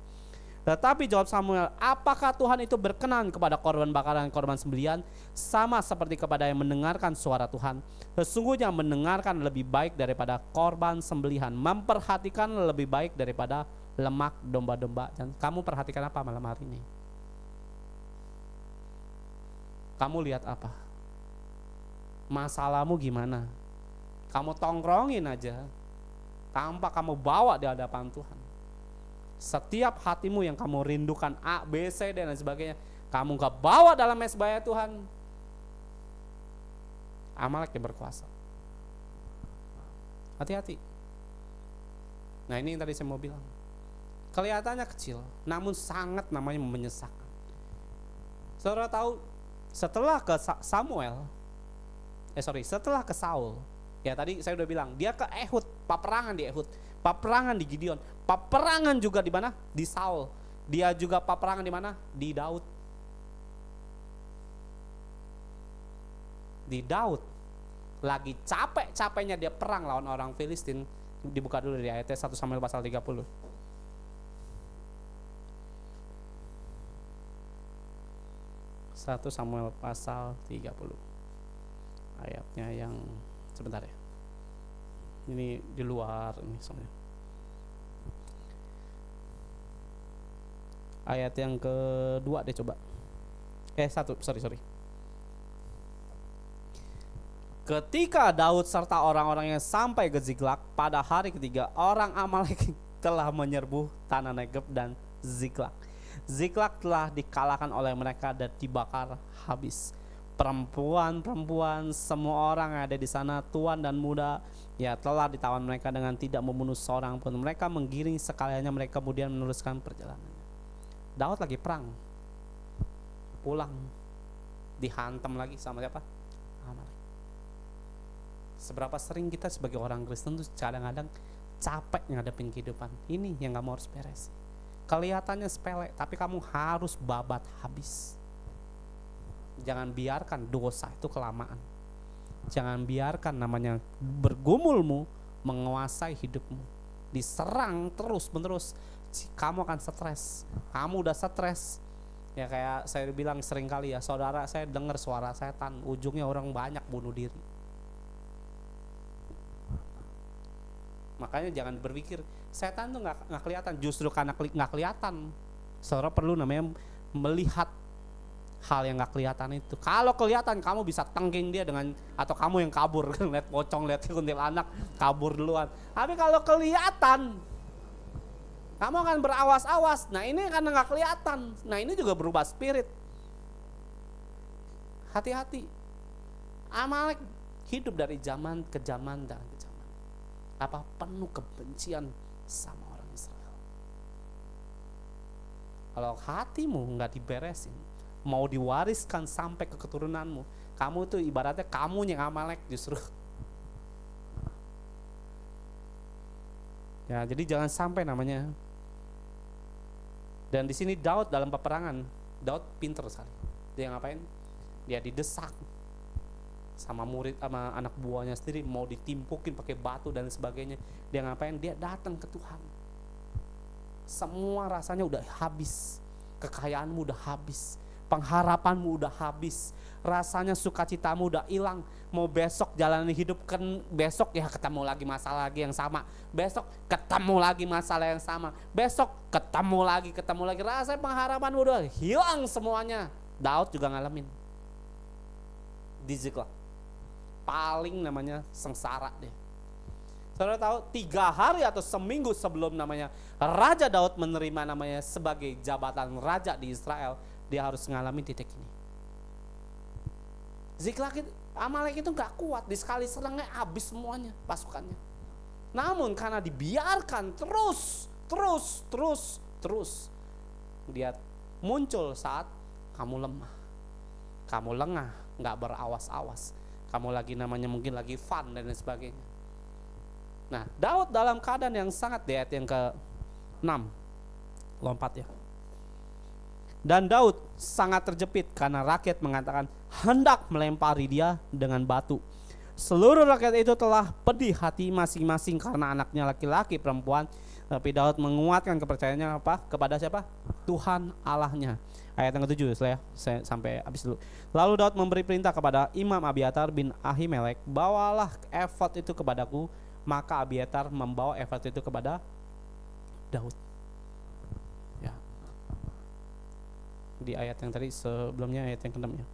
Tetapi jawab Samuel, apakah Tuhan itu berkenan kepada korban bakaran dan korban sembelihan sama seperti kepada yang mendengarkan suara Tuhan? Sesungguhnya mendengarkan lebih baik daripada korban sembelihan, memperhatikan lebih baik daripada lemak domba-domba. Dan kamu perhatikan apa malam hari ini? Kamu lihat apa? Masalahmu gimana? Kamu tongkrongin aja tanpa kamu bawa di hadapan Tuhan. Setiap hatimu yang kamu rindukan A, B, C dan lain sebagainya, kamu gak bawa dalam mesbaya Tuhan, Amalek yang berkuasa. Hati-hati. Nah ini yang tadi saya mau bilang, kelihatannya kecil namun sangat namanya menyesakkan. Saudara tahu, setelah ke setelah ke Saul, ya tadi saya udah bilang dia ke Ehud, peperangan di Ehud, peperangan di Gideon, peperangan juga di mana? Di Saul. Dia juga peperangan di mana? Di Daud. Di Daud lagi capek-capeknya dia perang lawan orang Filistin. Dibuka dulu di ayatnya 1 Samuel pasal 30. 1 Samuel pasal 30. Ayatnya yang sebentar ya. Ini di luar ini soalnya. Ayat yang kedua deh coba. Sorry. Ketika Daud serta orang-orangnya sampai ke Ziklag pada hari ketiga, orang Amalek telah menyerbu tanah Negeb dan Ziklag. Ziklag telah dikalahkan oleh mereka dan dibakar habis. Perempuan-perempuan, semua orang yang ada di sana, tuan dan muda, ya telah ditawan mereka dengan tidak membunuh seorang pun. Mereka menggiring sekaliannya, mereka kemudian meneruskan perjalanannya. Daud lagi perang, pulang dihantam lagi sama siapa? Amalek. Seberapa sering kita sebagai orang Kristen tuh kadang-kadang capek ngadepin kehidupan ini yang kamu harus beres. Kelihatannya sepele, tapi kamu harus babat habis. Jangan biarkan dosa itu kelamaan. Jangan biarkan namanya bergumulmu menguasai hidupmu. Diserang terus menerus, kamu akan stres. Kamu udah stres, ya kayak saya bilang sering kali ya, saudara saya dengar suara setan, ujungnya orang banyak bunuh diri. Makanya jangan berpikir setan tuh nggak kelihatan, justru karena nggak kelihatan, saudara perlu namanya melihat hal yang nggak kelihatan itu. Kalau kelihatan kamu bisa tengking dia dengan, atau kamu yang kabur lihat pocong, lihat kuntilanak kabur duluan. Tapi kalau kelihatan kamu akan berawas-awas. Nah ini karena nggak kelihatan. Nah ini juga berubah spirit. Hati-hati. Amalek hidup dari zaman ke zaman dan ke zaman. Apa penuh kebencian sama orang Israel. Kalau hatimu nggak diberesin, mau diwariskan sampai ke keturunanmu, kamu tuh ibaratnya kamu yang Amalek justru. Ya, jadi jangan sampai namanya. Dan di sini Daud dalam peperangan, Daud pinter sekali. Dia ngapain? Dia didesak sama murid, sama anak buahnya sendiri, mau ditimpukin pakai batu dan sebagainya. Dia ngapain? Dia datang ke Tuhan. Semua rasanya udah habis, kekayaanmu udah habis, pengharapanmu udah habis, rasanya sukacitamu udah hilang. Mau besok jalani hidup kan, besok ya ketemu lagi masalah lagi yang sama, besok ketemu lagi masalah yang sama, besok ketemu lagi, rasanya pengharapan udah hilang semuanya. Daud juga ngalamin di Ziklag, paling namanya sengsara deh. Saudara tahu 3 hari atau seminggu sebelum namanya Raja Daud menerima namanya sebagai jabatan raja di Israel, dia harus ngalamin titik ini. Ziklag itu, Amalek itu gak kuat, di sekali serangnya habis semuanya pasukannya. Namun karena dibiarkan terus dia muncul saat kamu lemah, kamu lengah, gak berawas-awas, kamu lagi namanya mungkin lagi fun dan lain sebagainya. Nah, Daud dalam keadaan yang sangat, di ayat yang ke-6, lompat ya. Dan Daud sangat terjepit karena rakyat mengatakan hendak melempari dia dengan batu. Seluruh rakyat itu telah pedih hati masing-masing karena anaknya laki-laki perempuan. Tapi Daud menguatkan kepercayaannya apa? Kepada siapa? Tuhan Allahnya. Ayat yang ke-7 saya sampai habis dulu. Lalu Daud memberi perintah kepada Imam Abiatar bin Ahimelek, bawalah efod itu kepadaku. Maka Abiatar membawa efod itu kepada Daud. Ya. Di ayat yang tadi sebelumnya, ayat yang ke-6 ya.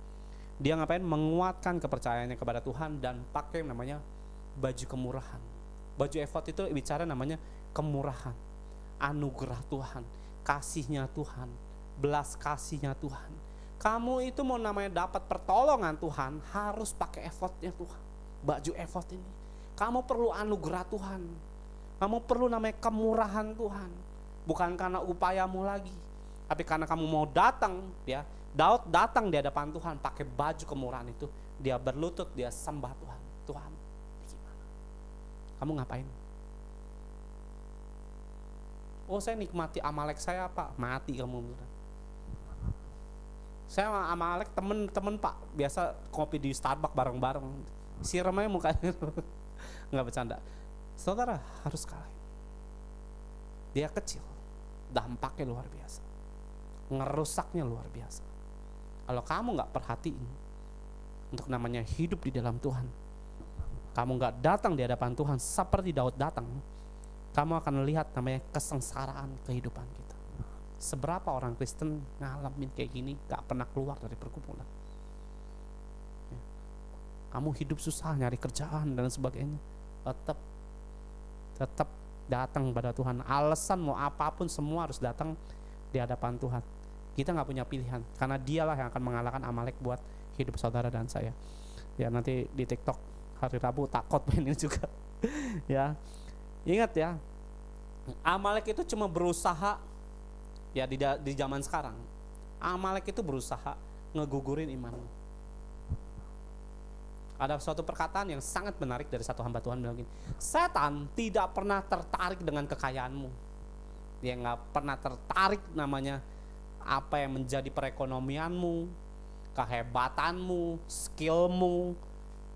Dia ngapain? Menguatkan kepercayaannya kepada Tuhan dan pakai namanya baju kemurahan. Baju efod itu bicara namanya kemurahan, anugerah Tuhan, kasihnya Tuhan, belas kasihnya Tuhan. Kamu itu mau namanya dapat pertolongan Tuhan, harus pakai efodnya Tuhan, baju efod ini. Kamu perlu anugerah Tuhan, kamu perlu namanya kemurahan Tuhan, bukan karena upayamu lagi, tapi karena kamu mau datang ya. Daud datang di hadapan Tuhan pakai baju kemurahan itu, dia berlutut, dia sembah Tuhan. Tuhan, gimana? Kamu ngapain? Oh, saya nikmati Amalek saya, Pak. Mati kamu. Saya sama Amalek temen Pak, biasa kopi di Starbucks bareng-bareng, siram aja mukanya. Nggak bercanda. Saudara harus kalah. Dia kecil, dampaknya luar biasa, ngerusaknya luar biasa. Kalau kamu nggak perhatiin untuk namanya hidup di dalam Tuhan, kamu nggak datang di hadapan Tuhan seperti Daud datang, kamu akan lihat namanya kesengsaraan kehidupan kita. Seberapa orang Kristen ngalamin kayak gini, nggak pernah keluar dari pergumulan. Kamu hidup susah, nyari kerjaan dan sebagainya, tetap datang pada Tuhan. Alasan mau apapun semua harus datang di hadapan Tuhan. Kita nggak punya pilihan, karena dialah yang akan mengalahkan Amalek buat hidup saudara dan saya. Ya, nanti di TikTok hari Rabu tak khotbahin juga. Ya, ingat ya, Amalek itu cuma berusaha ya di zaman sekarang. Amalek itu berusaha ngegugurin imanmu. Ada suatu perkataan yang sangat menarik dari satu hamba Tuhan bilang gini, setan tidak pernah tertarik dengan kekayaanmu. Dia nggak pernah tertarik namanya apa yang menjadi perekonomianmu, kehebatanmu, skillmu,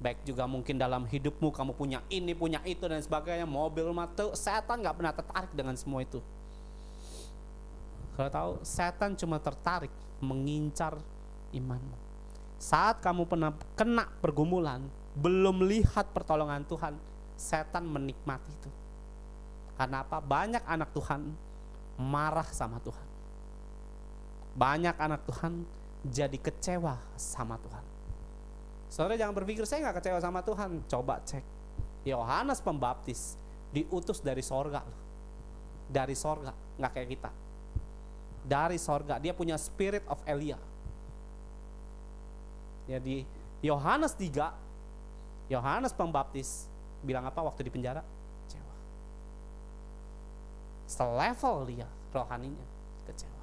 baik juga mungkin dalam hidupmu kamu punya ini, punya itu dan sebagainya, mobil, mata. Setan nggak pernah tertarik dengan semua itu. Kalau tahu, setan cuma tertarik mengincar imanmu. Saat kamu pernah kena pergumulan, belum lihat pertolongan Tuhan, setan menikmati itu. Karena apa? Banyak anak Tuhan marah sama Tuhan. Banyak anak Tuhan jadi kecewa sama Tuhan. Saudara jangan berpikir saya gak kecewa sama Tuhan. Coba cek, Yohanes Pembaptis diutus dari sorga. Dari sorga, gak kayak kita. Dari sorga, dia punya spirit of Elia. Jadi Yohanes 3, Yohanes Pembaptis bilang apa waktu di penjara? Kecewa. Selevel dia rohaninya, kecewa.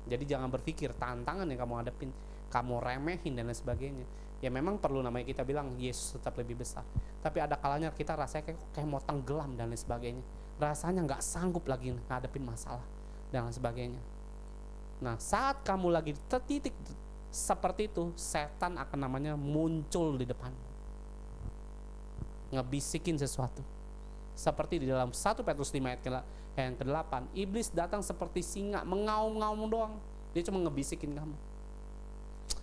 Jadi jangan berpikir tantangan yang kamu hadapin, kamu remehin dan lain sebagainya. Ya memang perlu namanya kita bilang Yesus tetap lebih besar. Tapi ada kalanya kita rasanya kayak mau tenggelam dan lain sebagainya. Rasanya nggak sanggup lagi ngadepin masalah dan lain sebagainya. Nah saat kamu lagi tertitik seperti itu, setan akan namanya muncul di depanmu, ngebisikin sesuatu. Seperti di dalam 1 Petrus 5 ayat yang ke-8, iblis datang seperti singa, mengaum-ngaum doang. Dia cuma ngebisikin kamu,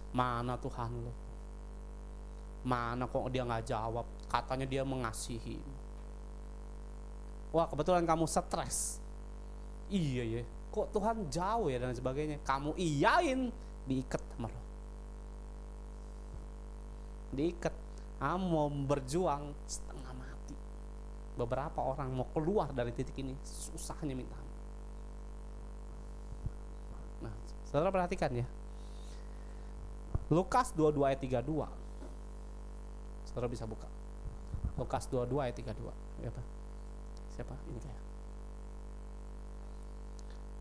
mana Tuhan lo, mana kok dia gak jawab, katanya dia mengasihi. Wah kebetulan kamu stres, iya ya, kok Tuhan jauh ya dan sebagainya. Kamu iyain, diikat sama lo, diikat. Kamu mau berjuang setengah mati. Beberapa orang mau keluar dari titik ini susahnya minta ampun. Nah saudara perhatikan ya, Lukas 22 ayat 32. Saudara bisa buka Lukas 22 ayat 32. Siapa ini kayak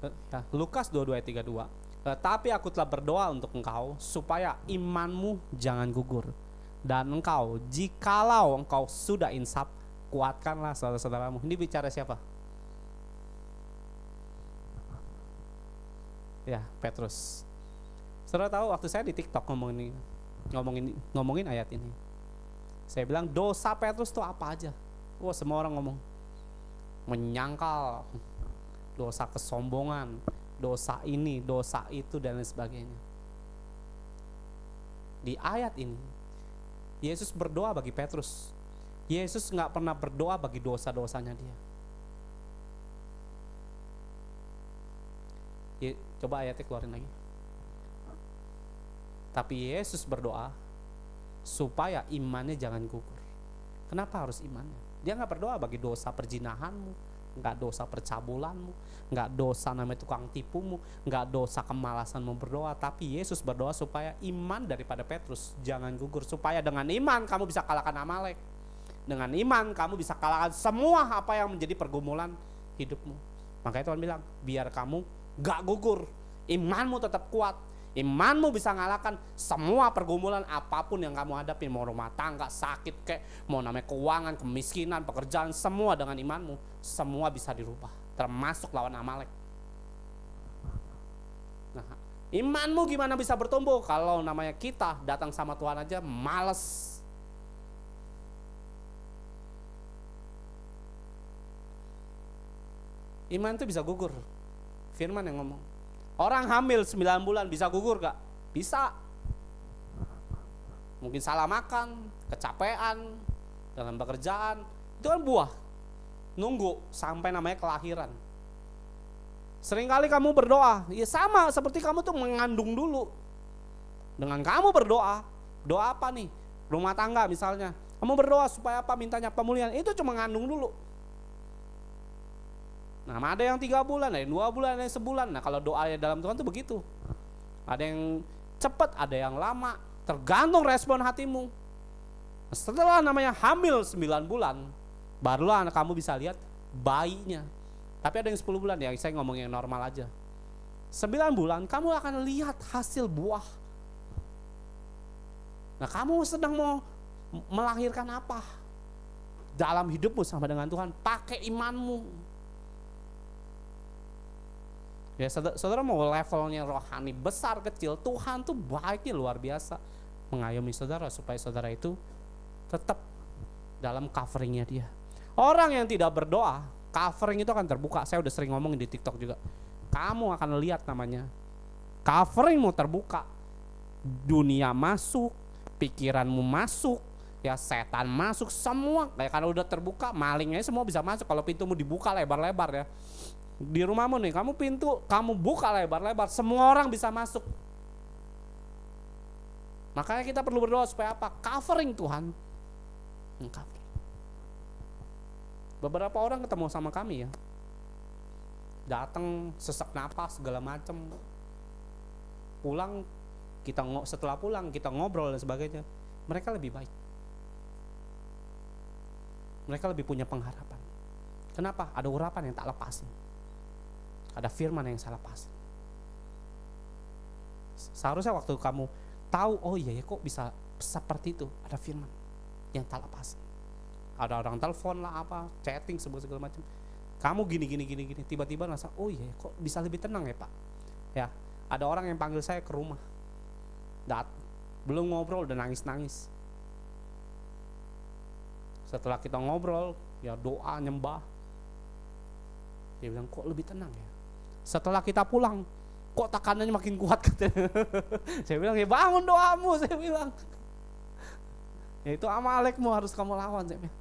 ya, Lukas 22 ayat 32. Tapi aku telah berdoa untuk engkau supaya imanmu jangan gugur, dan engkau jikalau engkau sudah insaf, kuatkanlah saudara-saudaramu. Ini bicara siapa? Ya Petrus. Saudara tahu waktu saya di TikTok ngomongin ayat ini, saya bilang dosa Petrus itu apa aja? Wah semua orang ngomong menyangkal, dosa kesombongan, dosa ini, dosa itu dan lain sebagainya. Di ayat ini Yesus berdoa bagi Petrus. Yesus gak pernah berdoa bagi dosa-dosanya dia. Coba ayatnya keluarin lagi. Tapi Yesus berdoa supaya imannya jangan gugur. Kenapa harus imannya? Dia gak berdoa bagi dosa perzinahanmu, gak dosa percabulanmu, gak dosa namanya tukang tipumu, gak dosa kemalasanmu berdoa. Tapi Yesus berdoa supaya iman daripada Petrus jangan gugur, supaya dengan iman kamu bisa kalahkan Amalek. Dengan iman kamu bisa kalahkan semua apa yang menjadi pergumulan hidupmu. Makanya Tuhan bilang biar kamu gak gugur, imanmu tetap kuat, imanmu bisa ngalahkan semua pergumulan apapun yang kamu hadapi. Mau rumah tangga, sakit kayak, mau namanya keuangan, kemiskinan, pekerjaan, semua dengan imanmu semua bisa dirubah, termasuk lawan Amalek. Nah imanmu gimana bisa bertumbuh kalau namanya kita datang sama Tuhan aja males. Iman itu bisa gugur. Firman yang ngomong. Orang hamil 9 bulan bisa gugur gak? Bisa. Mungkin salah makan, kecapean, dalam pekerjaan. Itu kan buah. Nunggu sampai namanya kelahiran. Seringkali kamu berdoa, ya sama seperti kamu tuh mengandung dulu. Dengan kamu berdoa, doa apa nih? Rumah tangga misalnya. Kamu berdoa supaya apa? Mintanya pemulihan. Itu cuma ngandung dulu. Nah ada yang 3 bulan, ada yang 2 bulan, ada yang sebulan. Nah kalau doanya dalam Tuhan tuh begitu. Ada yang cepat, ada yang lama, tergantung respon hatimu. Setelah namanya hamil 9 bulan, barulah kamu bisa lihat bayinya. Tapi ada yang 10 bulan, ya saya ngomong yang normal aja. 9 bulan kamu akan lihat hasil buah. Nah kamu sedang mau melahirkan apa dalam hidupmu sama dengan Tuhan? Pakai imanmu. Ya saudara mau levelnya rohani besar kecil, Tuhan tuh baiknya luar biasa mengayomi saudara supaya saudara itu tetap dalam coveringnya dia. Orang yang tidak berdoa, covering itu akan terbuka. Saya udah sering ngomongin di TikTok juga. Kamu akan lihat namanya coveringmu terbuka, dunia masuk, pikiranmu masuk, ya setan masuk, semua kayak karena udah terbuka, malingnya semua bisa masuk. Kalau pintumu dibuka lebar-lebar ya, di rumahmu nih, kamu pintu kamu buka lebar-lebar, semua orang bisa masuk. Makanya kita perlu berdoa supaya apa? Covering Tuhan. Beberapa orang ketemu sama kami ya, datang sesak napas segala macem, pulang kita setelah pulang kita ngobrol dan sebagainya, mereka lebih baik, mereka lebih punya pengharapan. Kenapa? Ada urapan yang tak lepasin, ada firman yang saya lepasin. Seharusnya waktu kamu tahu, oh iya ya kok bisa seperti itu ada firman yang tak lepas. Ada orang telepon lah apa, chatting segala macam. Kamu gini, tiba-tiba ngerasa, oh iya kok bisa lebih tenang ya Pak. Ya, ada orang yang panggil saya ke rumah. Belum ngobrol udah nangis-nangis. Setelah kita ngobrol, ya doa, nyembah. Dia bilang kok lebih tenang ya. Setelah kita pulang, kok tekanannya makin kuat katanya. Saya bilang ya bangun doamu, saya bilang. Ya itu Amalekmu harus kamu lawan, saya bilang.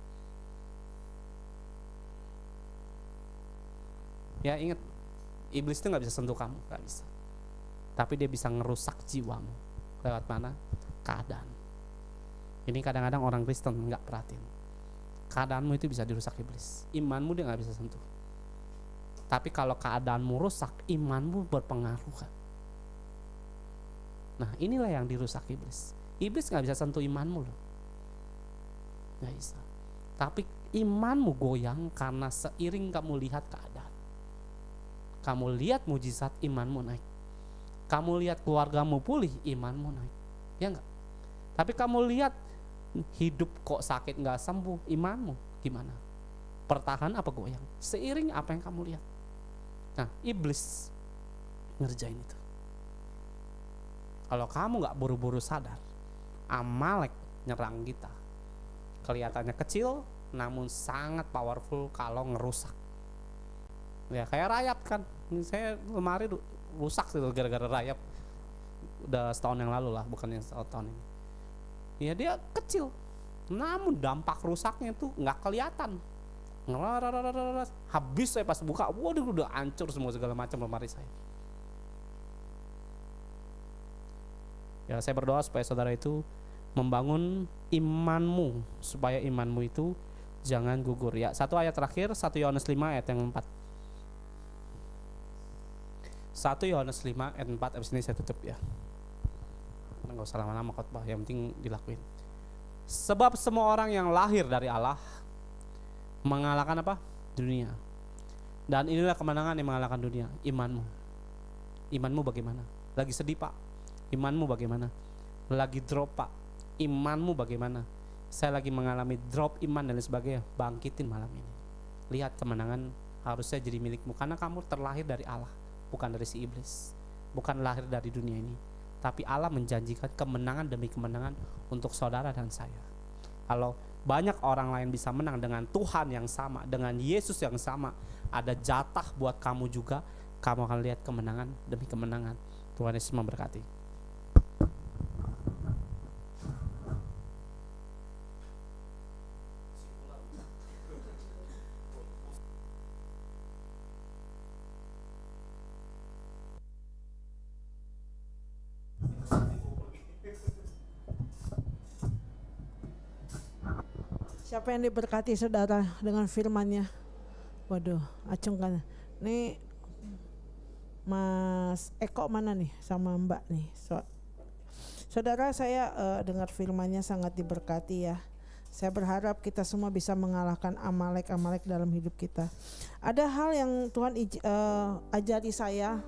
Ya ingat, iblis itu gak bisa sentuh kamu, gak bisa. Tapi dia bisa ngerusak jiwamu. Lewat mana? Keadaan. Ini kadang-kadang orang Kristen gak perhatiin. Keadaanmu itu bisa dirusak iblis. Imanmu dia gak bisa sentuh. Tapi kalau keadaanmu rusak, imanmu berpengaruh kan. Nah inilah yang dirusak iblis. Iblis gak bisa sentuh imanmu loh. Gak bisa. Tapi imanmu goyang karena seiring kamu lihat keadaan. Kamu lihat mujizat, imanmu naik. Kamu lihat keluargamu pulih, imanmu naik. Ya enggak? Tapi kamu lihat hidup kok sakit gak sembuh, imanmu gimana? Pertahan apa goyang? Seiring apa yang kamu lihat. Nah iblis ngerjain itu. Kalau kamu gak buru-buru sadar, Amalek nyerang kita. Kelihatannya kecil namun sangat powerful kalau ngerusak. Ya kayak rayap kan. Ini saya lemari rusak sih gara-gara rayap. Udah setahun yang lalu lah, bukan yang setahun ini. Ya dia kecil, namun dampak rusaknya tuh nggak kelihatan. Habis saya pas buka, waduh udah hancur semua segala macam lemari saya. Ya saya berdoa supaya saudara itu membangun imanmu, supaya imanmu itu jangan gugur. Ya satu ayat terakhir, 1 Yohanes 5 ayat yang 4. 1 Yohanes 5 ayat 4, abis ini saya tutup ya. Nggak usah lama-lama khotbah, yang penting dilakuin. Sebab semua orang yang lahir dari Allah mengalahkan apa? Dunia. Dan inilah kemenangan yang mengalahkan dunia, imanmu. Imanmu bagaimana? Lagi sedih Pak? Imanmu bagaimana? Lagi drop Pak? Imanmu bagaimana? Saya lagi mengalami drop iman dan sebagainya. Bangkitin malam ini. Lihat kemenangan harusnya jadi milikmu, karena kamu terlahir dari Allah, bukan dari si iblis, bukan lahir dari dunia ini. Tapi Allah menjanjikan kemenangan demi kemenangan untuk saudara dan saya. Kalau banyak orang lain bisa menang dengan Tuhan yang sama, dengan Yesus yang sama, ada jatah buat kamu juga. Kamu akan lihat kemenangan demi kemenangan. Tuhan Yesus memberkati. Siapa yang diberkati saudara dengan firman-Nya? Waduh, acungkan. Nih Mas Eko mana nih sama Mbak nih? Saudara, saya dengar firman-Nya sangat diberkati ya. Saya berharap kita semua bisa mengalahkan Amalek-Amalek dalam hidup kita. Ada hal yang Tuhan ajari saya.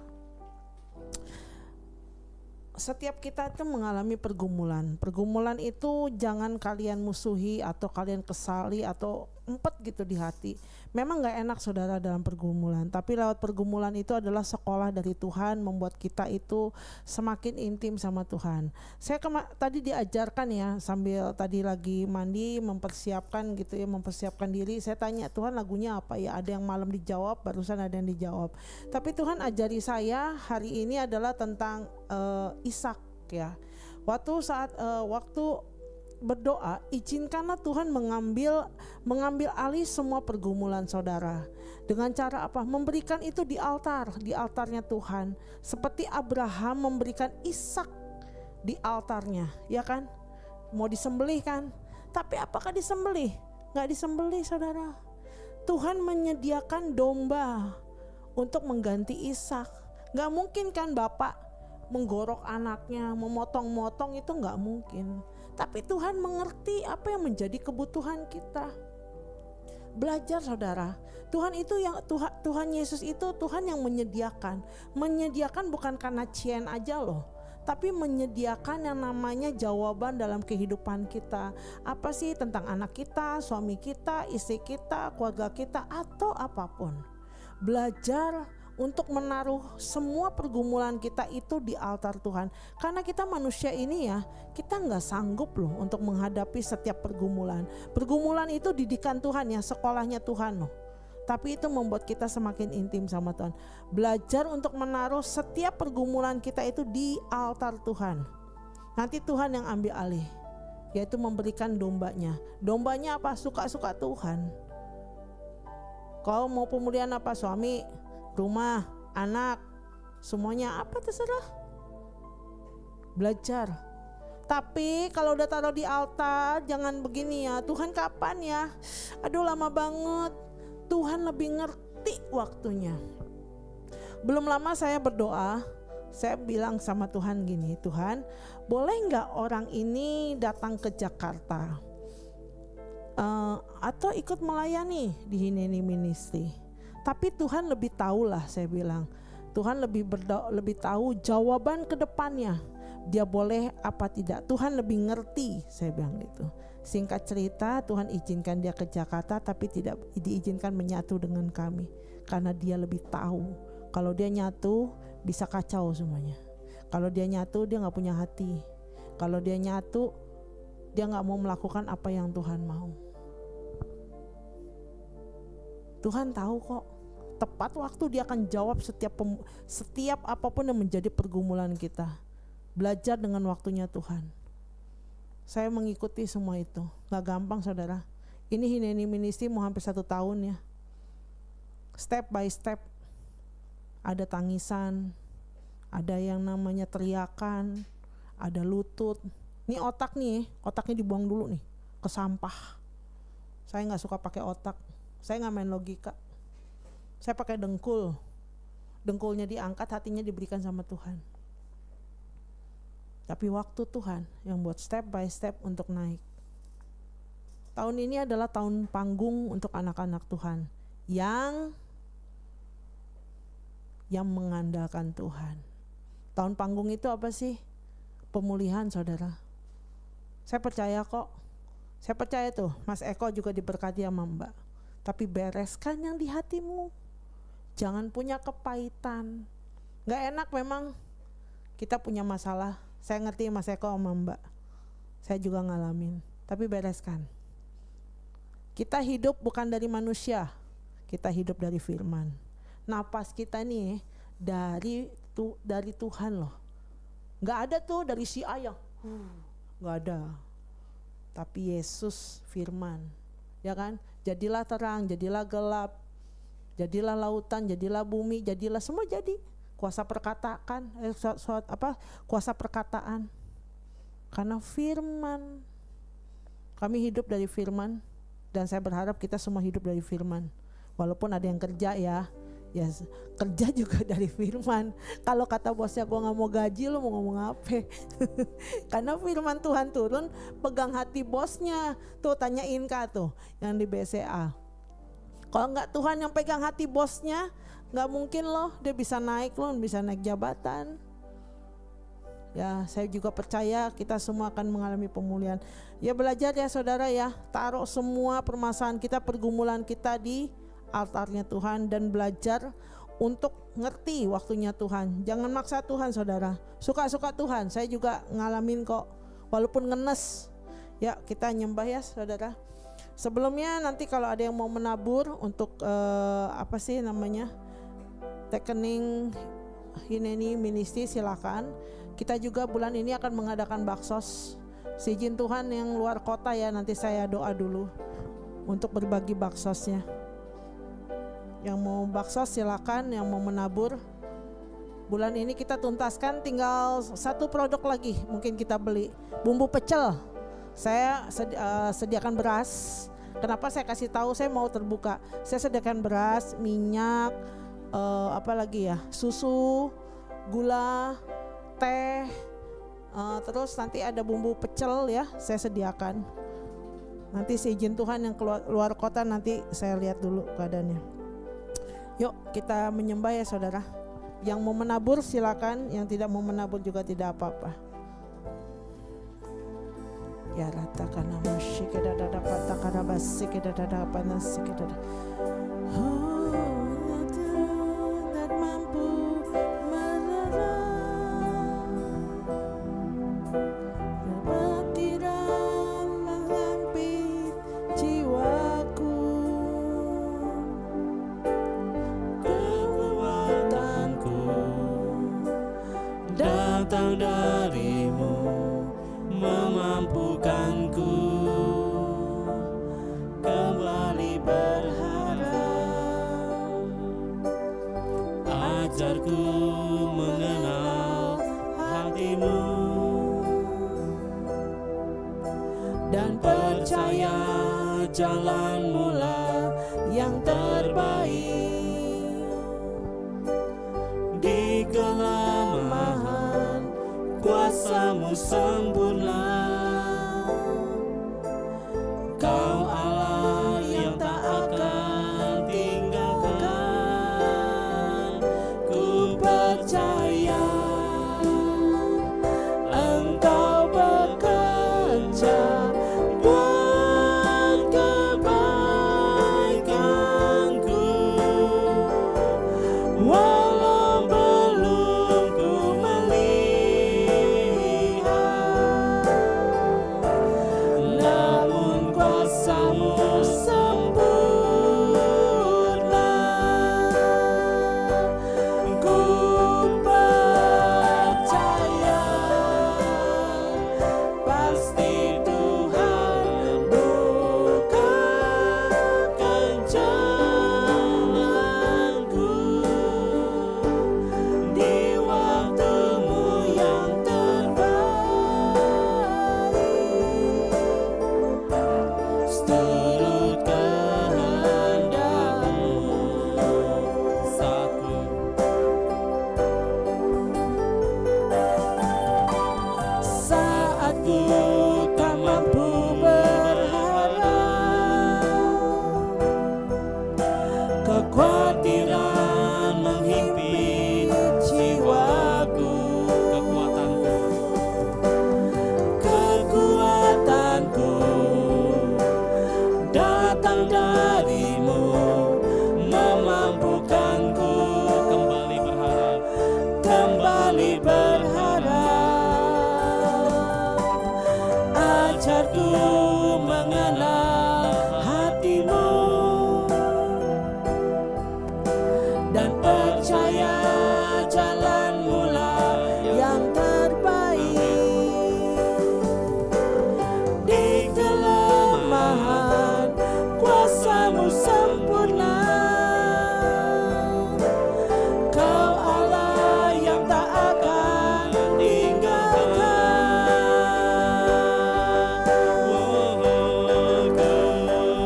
Setiap kita itu mengalami pergumulan. Pergumulan itu jangan kalian musuhi atau kalian kesali atau empet gitu di hati. Memang gak enak saudara dalam pergumulan, tapi lewat pergumulan itu adalah sekolah dari Tuhan, membuat kita itu semakin intim sama Tuhan. Saya tadi diajarkan ya, sambil tadi lagi mandi mempersiapkan gitu ya, mempersiapkan diri. Saya tanya Tuhan lagunya apa ya, ada yang malam dijawab, barusan ada yang dijawab. Tapi Tuhan ajari saya hari ini adalah tentang Ishak ya. Waktu berdoa, izinkanlah Tuhan mengambil alih semua pergumulan saudara. Dengan cara apa? Memberikan itu di altarnya Tuhan. Seperti Abraham memberikan Ishak di altarnya, ya kan? Mau disembelih kan? Tapi apakah disembelih? Gak disembelih saudara. Tuhan menyediakan domba untuk mengganti Ishak. Gak mungkin kan Bapak menggorok anaknya, memotong-motong, itu gak mungkin. Tapi Tuhan mengerti apa yang menjadi kebutuhan kita. Belajar saudara, Tuhan Yesus itu Tuhan yang menyediakan bukan karena cien aja loh, tapi menyediakan yang namanya jawaban dalam kehidupan kita. Apa sih tentang anak kita, suami kita, istri kita, keluarga kita, atau apapun. Belajar untuk menaruh semua pergumulan kita itu di altar Tuhan. Karena kita manusia ini ya, kita nggak sanggup loh untuk menghadapi setiap pergumulan. Pergumulan itu didikan Tuhan ya, sekolahnya Tuhan loh. Tapi itu membuat kita semakin intim sama Tuhan. Belajar untuk menaruh setiap pergumulan kita itu di altar Tuhan. Nanti Tuhan yang ambil alih, yaitu memberikan dombanya. Dombanya apa? Suka-suka Tuhan. Kau mau pemulihan apa? Suami, rumah, anak, semuanya apa terserah. Belajar. Tapi kalau udah taruh di altar, jangan begini ya, Tuhan kapan ya? Aduh lama banget. Tuhan lebih ngerti waktunya. Belum lama saya berdoa, saya bilang sama Tuhan gini, Tuhan boleh nggak orang ini datang ke Jakarta atau ikut melayani di Hineni Ministry. Tapi Tuhan lebih tahu lah, saya bilang. Tuhan lebih tahu jawaban ke depannya. Dia boleh apa tidak. Tuhan lebih ngerti, saya bilang gitu. Singkat cerita, Tuhan izinkan dia ke Jakarta, tapi tidak diizinkan menyatu dengan kami. Karena dia lebih tahu. Kalau dia nyatu, bisa kacau semuanya. Kalau dia nyatu, dia gak punya hati. Kalau dia nyatu, dia gak mau melakukan apa yang Tuhan mau. Tuhan tahu kok. Tepat waktu dia akan jawab setiap apapun yang menjadi pergumulan kita. Belajar dengan waktunya Tuhan. Saya mengikuti semua itu. Gak gampang saudara. Ini Hineni Ministry mau hampir 1 tahun ya. Step by step. Ada tangisan. Ada yang namanya teriakan. Ada lutut. Ini otak nih, otaknya dibuang dulu nih ke sampah. Saya gak suka pakai otak. Saya gak main logika. Saya pakai dengkul. Dengkulnya diangkat, hatinya diberikan sama Tuhan. Tapi waktu Tuhan yang buat step by step untuk naik. Tahun ini adalah tahun panggung untuk anak-anak Tuhan yang mengandalkan Tuhan. Tahun panggung itu apa sih? Pemulihan saudara. Saya percaya kok. Saya percaya tuh Mas Eko juga diberkati sama Mbak. Tapi bereskan yang di hatimu. Jangan punya kepahitan. Gak enak memang kita punya masalah. Saya ngerti Mas Eko sama Mbak. Saya juga ngalamin. Tapi bereskan. Kita hidup bukan dari manusia. Kita hidup dari firman. Napas kita nih dari Tuhan loh. Gak ada tuh dari si ayah. Gak ada. Tapi Yesus firman. Ya kan? Jadilah terang, jadilah gelap. Jadilah lautan, jadilah bumi, jadilah semua jadi. Kuasa perkataan. Karena firman. Kami hidup dari firman dan saya berharap kita semua hidup dari firman. Walaupun ada yang kerja ya kerja juga dari firman. Kalau kata bosnya gue gak mau gaji, lo mau ngomong apa? Karena firman Tuhan turun pegang hati bosnya. Tuh tanyain Kak tuh yang di BCA. Kalau gak Tuhan yang pegang hati bosnya, gak mungkin loh dia bisa naik jabatan. Ya saya juga percaya kita semua akan mengalami pemulihan. Ya belajar ya saudara ya, taruh semua permasalahan kita, pergumulan kita di altarnya Tuhan dan belajar untuk ngerti waktunya Tuhan. Jangan maksa Tuhan saudara, suka-suka Tuhan. Saya juga ngalamin kok, walaupun ngenes. Ya kita nyembah ya saudara. Sebelumnya nanti kalau ada yang mau menabur untuk rekening Hineni Ministry silakan. Kita juga bulan ini akan mengadakan baksos. Seizin Tuhan yang luar kota ya, nanti saya doa dulu untuk berbagi baksosnya. Yang mau baksos silakan, yang mau menabur. Bulan ini kita tuntaskan, tinggal 1 produk lagi mungkin kita beli. Bumbu pecel. Saya sediakan beras. Kenapa saya kasih tahu? Saya mau terbuka. Saya sediakan beras, minyak, susu, gula, teh, terus nanti ada bumbu pecel ya. Saya sediakan. Nanti seizin Tuhan yang keluar kota nanti saya lihat dulu keadaannya. Yuk kita menyembah ya saudara. Yang mau menabur silakan, yang tidak mau menabur juga tidak apa-apa. Ya ratakan nama syikidadada patakada basikidadada panasikidada. Dat mampu menerang kebatiran menghampiri jiwaku. Kekuatanku datang darimu, memampukanku kembali berharap. Ajarku mengenal hatimu dan percaya jalanmu lah yang terbaik. Di kelemahan kuasamu sempurna, Kau Allah yang tak akan tinggalkan. Ku percaya Engkau bekerja buat kebaikanku, walau belum ku melihat, namun kuasamu sempurna. Ku percaya pasti Tuhan bukakan jalanku di waktumu yang terbaik. Seturut kehendakmu. Satu. Saat ku tak mampu berharap, kekhawatiran menghimpit jiwaku. Kekuatanku datang darimu, memampukanku kembali berharap. Ajarku mengenal hatimu dan percaya jalanmu lah yang terbaik. Di kelemahan kuasamu sempurna, Kau Allah yang tak akan tinggalkan. Ku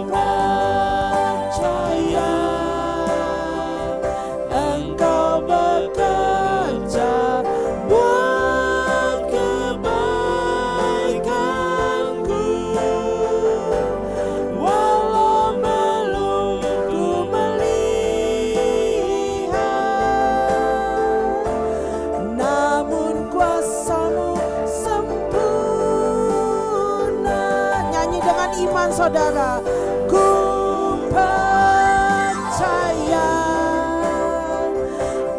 percaya Engkau bekerja buat kebaikanku, walau belum ku melihat, namun kuasamu sempurna. Nyanyi dengan iman saudara. Ku percaya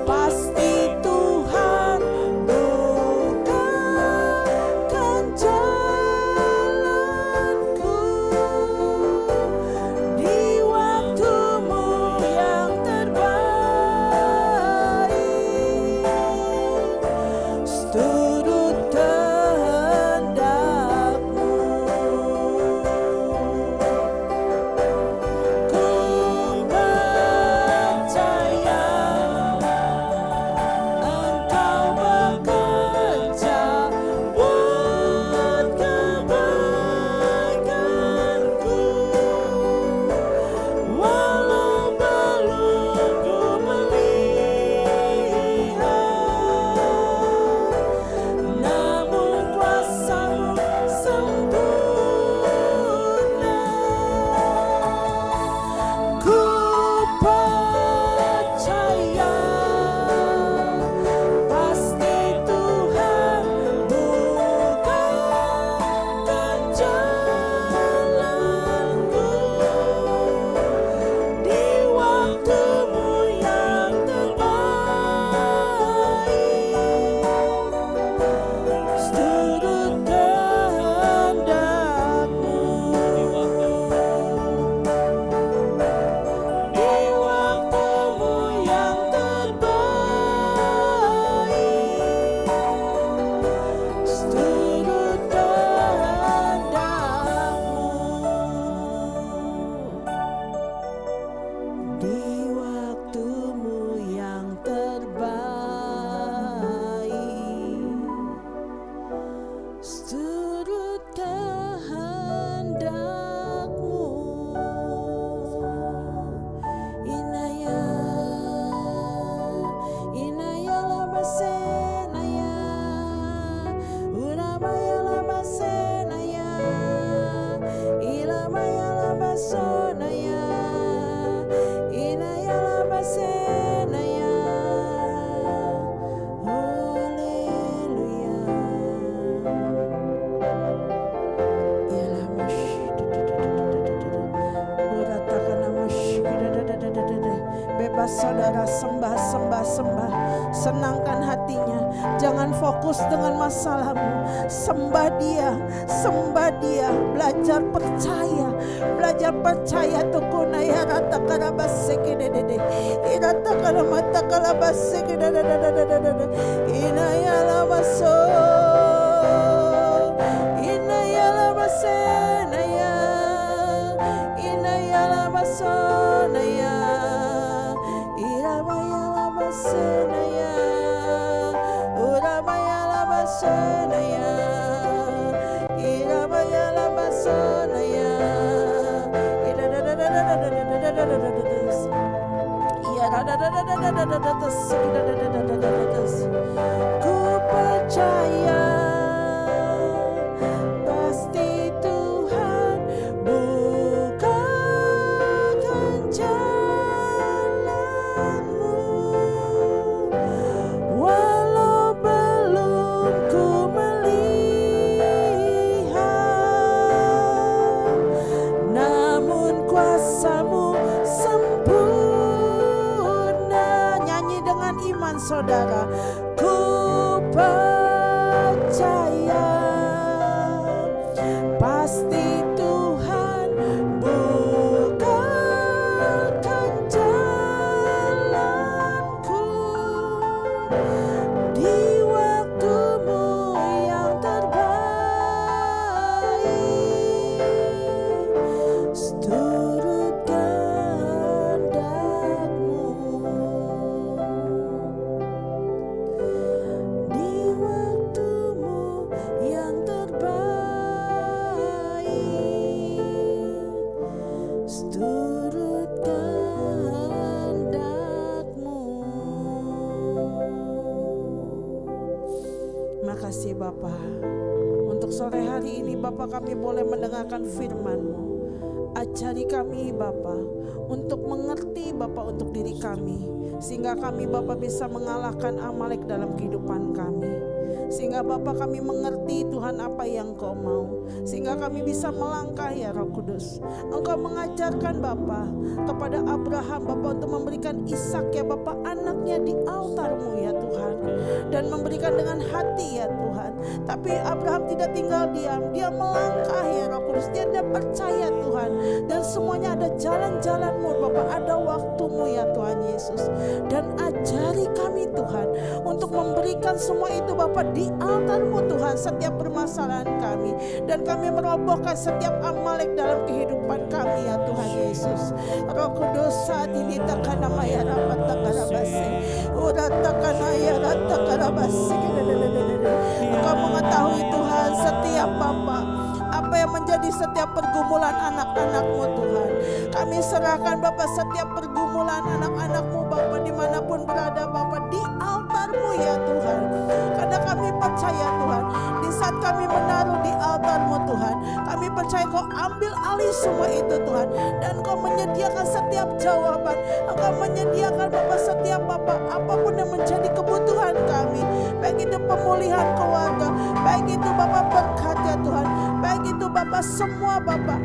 pasti Tuhan bukakan jalanku di waktumu yang terbaik. Seturut kehendakmu. sembah. Senangkan hatinya, jangan fokus dengan masalahmu. Sembah dia, sembah dia. Belajar percaya tukuna ya rata karabaseke dede. Irata karamata karabaseke dede. Inaya lamaso, inaya lamasenaya, inaya lamasonaya, iramaya lamasenaya, uramaya lamasenaya, iramaya lamasenaya, ku percaya pasti Tuhan bukakan jalanmu, walau belum ku melihat, namun kuasa-Mu sempurna. Nyanyi dengan iman saudara. Ku percaya pasti Tuhan bukakan jalanku di waktu-Mu yang terbaik. Seturut kehendak-Mu di waktu-Mu yang terbaik. Seturut kehendak-Mu. Makasih Bapa, untuk sore hari ini Bapa kami boleh mendengarkan firman-Mu. Ajari kami Bapa untuk mengerti Bapa untuk diri kami, sehingga kami Bapa bisa mengalahkan Amalek dalam kehidupan kami. Sehingga Bapa kami mengerti Tuhan apa yang Kau mau, sehingga kami bisa melangkah ya Roh Kudus. Engkau mengajarkan Bapa kepada Abraham Bapa untuk memberikan Ishak ya Bapa, anaknya di altar-Mu ya Tuhan, dan memberikan dengan hati ya Tuhan. Tapi Abraham tidak tinggal diam, dia melangkah ya Roh Kudus. Dia percaya Tuhan, dan semuanya ada jalan-jalan-Mu Bapa, ada waktu-Mu ya Tuhan Yesus. Dan ajari kami Tuhan untuk memberikan semua itu Bapa di altar-Mu Tuhan, setiap permasalahan kami, dan kami merobohkan setiap Amalek dalam kehidupan kami ya Tuhan Yesus. Roh Kudus saat ini takana maya rapat takarabase, urat takana ya ratakarabase. Engkau mengetahui Tuhan setiap Bapa apa yang menjadi setiap pergumulan anak-anak-Mu Tuhan. Kami serahkan Bapa setiap pergumulan anak-anak-Mu Bapa dimanapun berada Bapa di altar-Mu ya Tuhan. Karena kami percaya Tuhan, di saat kami menaruh di altar-Mu Tuhan, kami percaya Kau ambil alih semua itu Tuhan, dan Kau menyediakan setiap jawaban. Engkau menyediakan Bapa setiap Bapa apapun yang menjadi kebutuhan kami, baik itu pemulihan keluarga, baik itu Bapa berkat ya Tuhan, baik itu Bapa semua Bapa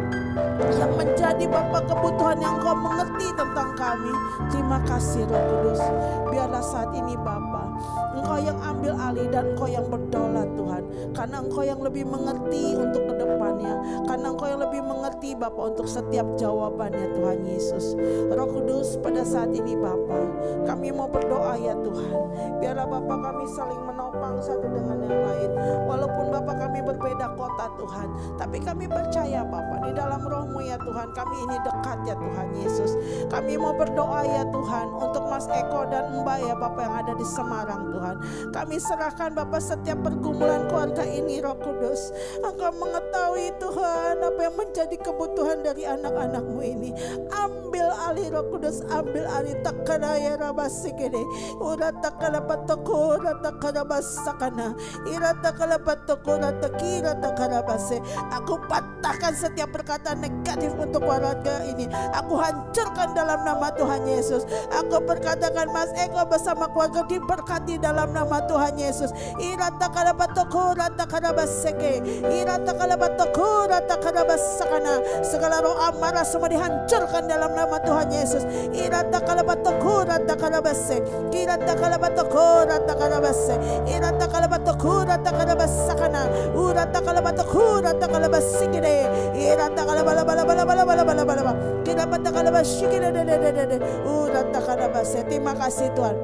yang menjadi Bapa kebutuhan yang Kau mengerti tentang kami. Terima kasih Roh Kudus. Biarlah saat ini Bapa, Engkau yang ambil alih dan Engkau yang berdaulat Tuhan, karena Engkau yang lebih mengerti untuk kedepannya, karena Engkau yang lebih mengerti Bapa untuk setiap jawabannya Tuhan Yesus. Roh Kudus, pada saat ini Bapa, kami mau berdoa ya Tuhan. Biarlah Bapa kami saling menopang satu dengan yang lain. Walaupun Bapa kami berbeda kota Tuhan, tapi kami percaya Bapa di dalam Roh-Mu ya Tuhan, kami ini dekat ya Tuhan Yesus. Kami mau berdoa ya Tuhan untuk Mas Eko dan Mbak ya Bapa yang ada di Semarang Tuhan. Kami serahkan Bapa setiap pergumulan keluarga ini Roh Kudus. Engkau mengetahui Tuhan apa yang menjadi kebutuhan dari anak-anak-Mu ini. Ambil alih Roh Kudus, ambil alih. Takana ya rabasikene, urata kalapatoko, urata kalabasakana, irata kalapatoko, urata kirata kalabas. Aku patahkan setiap perkataan negatif untuk keluarga ini. Aku hancurkan dalam nama Tuhan Yesus. Aku berkatakan Mas Eko bersama keluarga diberkati dalam nama Tuhan Yesus. Irata kalabatoko rata kalabaseke. Irata kalabatoko rata kalabasakana. Segala roh amarah semua dihancurkan dalam nama Tuhan Yesus. Irata kalabatoko rata kalabase. Irata kalabatoko rata kalabase. Irata kalabatoko rata kalabasakana. Urata kalabatoko rata kalabasikide. Irata kalabalabalabalabalabalabalabalaba. Kirabata kalabasikide. Urata kalabase. Terima kasih Tuhan.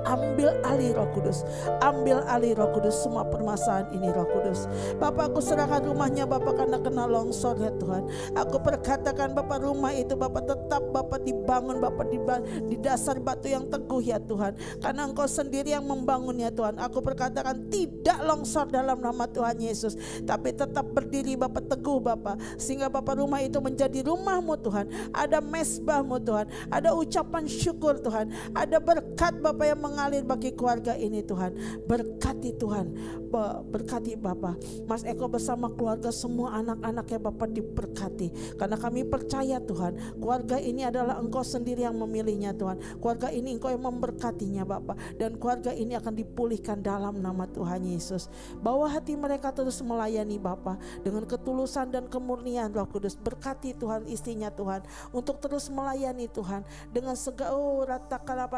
Ambil alih Roh Kudus, ambil alih Roh Kudus semua permasalahan ini Roh Kudus. Bapak, aku serahkan rumahnya Bapak karena kena longsor ya Tuhan. Aku perkatakan Bapak, rumah itu Bapak tetap Bapak dibangun Bapak di dasar batu yang teguh ya Tuhan. Karena Engkau sendiri yang membangun ya Tuhan. Aku perkatakan tidak longsor dalam nama Tuhan Yesus, tapi tetap berdiri Bapak teguh Bapak, sehingga Bapak rumah itu menjadi rumahmu Tuhan. Ada mesbahmu Tuhan, ada ucapan syukur Tuhan, ada berkat Bapak yang mengalir bagi keluarga ini Tuhan. Berkati Tuhan, berkati Bapak Mas Eko bersama keluarga, semua anak-anaknya Bapak diberkati. Karena kami percaya Tuhan, keluarga ini adalah Engkau sendiri yang memilihnya Tuhan. Keluarga ini Engkau yang memberkatinya Bapak, dan keluarga ini akan dipulihkan dalam nama Tuhan Yesus. Bawa hati mereka terus melayani Bapak dengan ketulusan dan kemurnian Roh Kudus. Berkati Tuhan istrinya Tuhan untuk terus melayani Tuhan dengan segala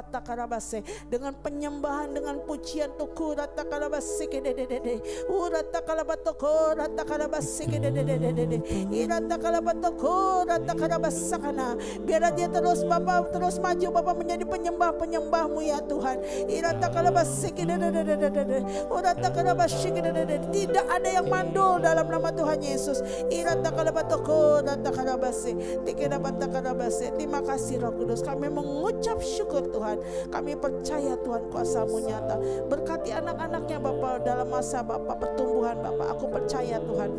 dengan penyembahan, dengan pujian tuku rata kalabasike dedede urata kalabatoko rata kalabasike dedede irata kalabatoko rata kalabasakana. Biar dia terus Bapak terus maju Bapak menjadi penyembah-penyembahmu ya Tuhan. Irata kalabasike dedede urata kalabasike dedede. Tidak ada yang mandul dalam nama Tuhan Yesus. Irata kalabatoko rata kalabase tikena bata kalabase. Terima kasih Roh Kudus, kami mengucap syukur Tuhan. Kami percaya Tuhan kuasa-Mu nyata. Berkati anak-anaknya Bapak dalam masa Bapak pertumbuhan Bapak. Aku percaya Tuhan,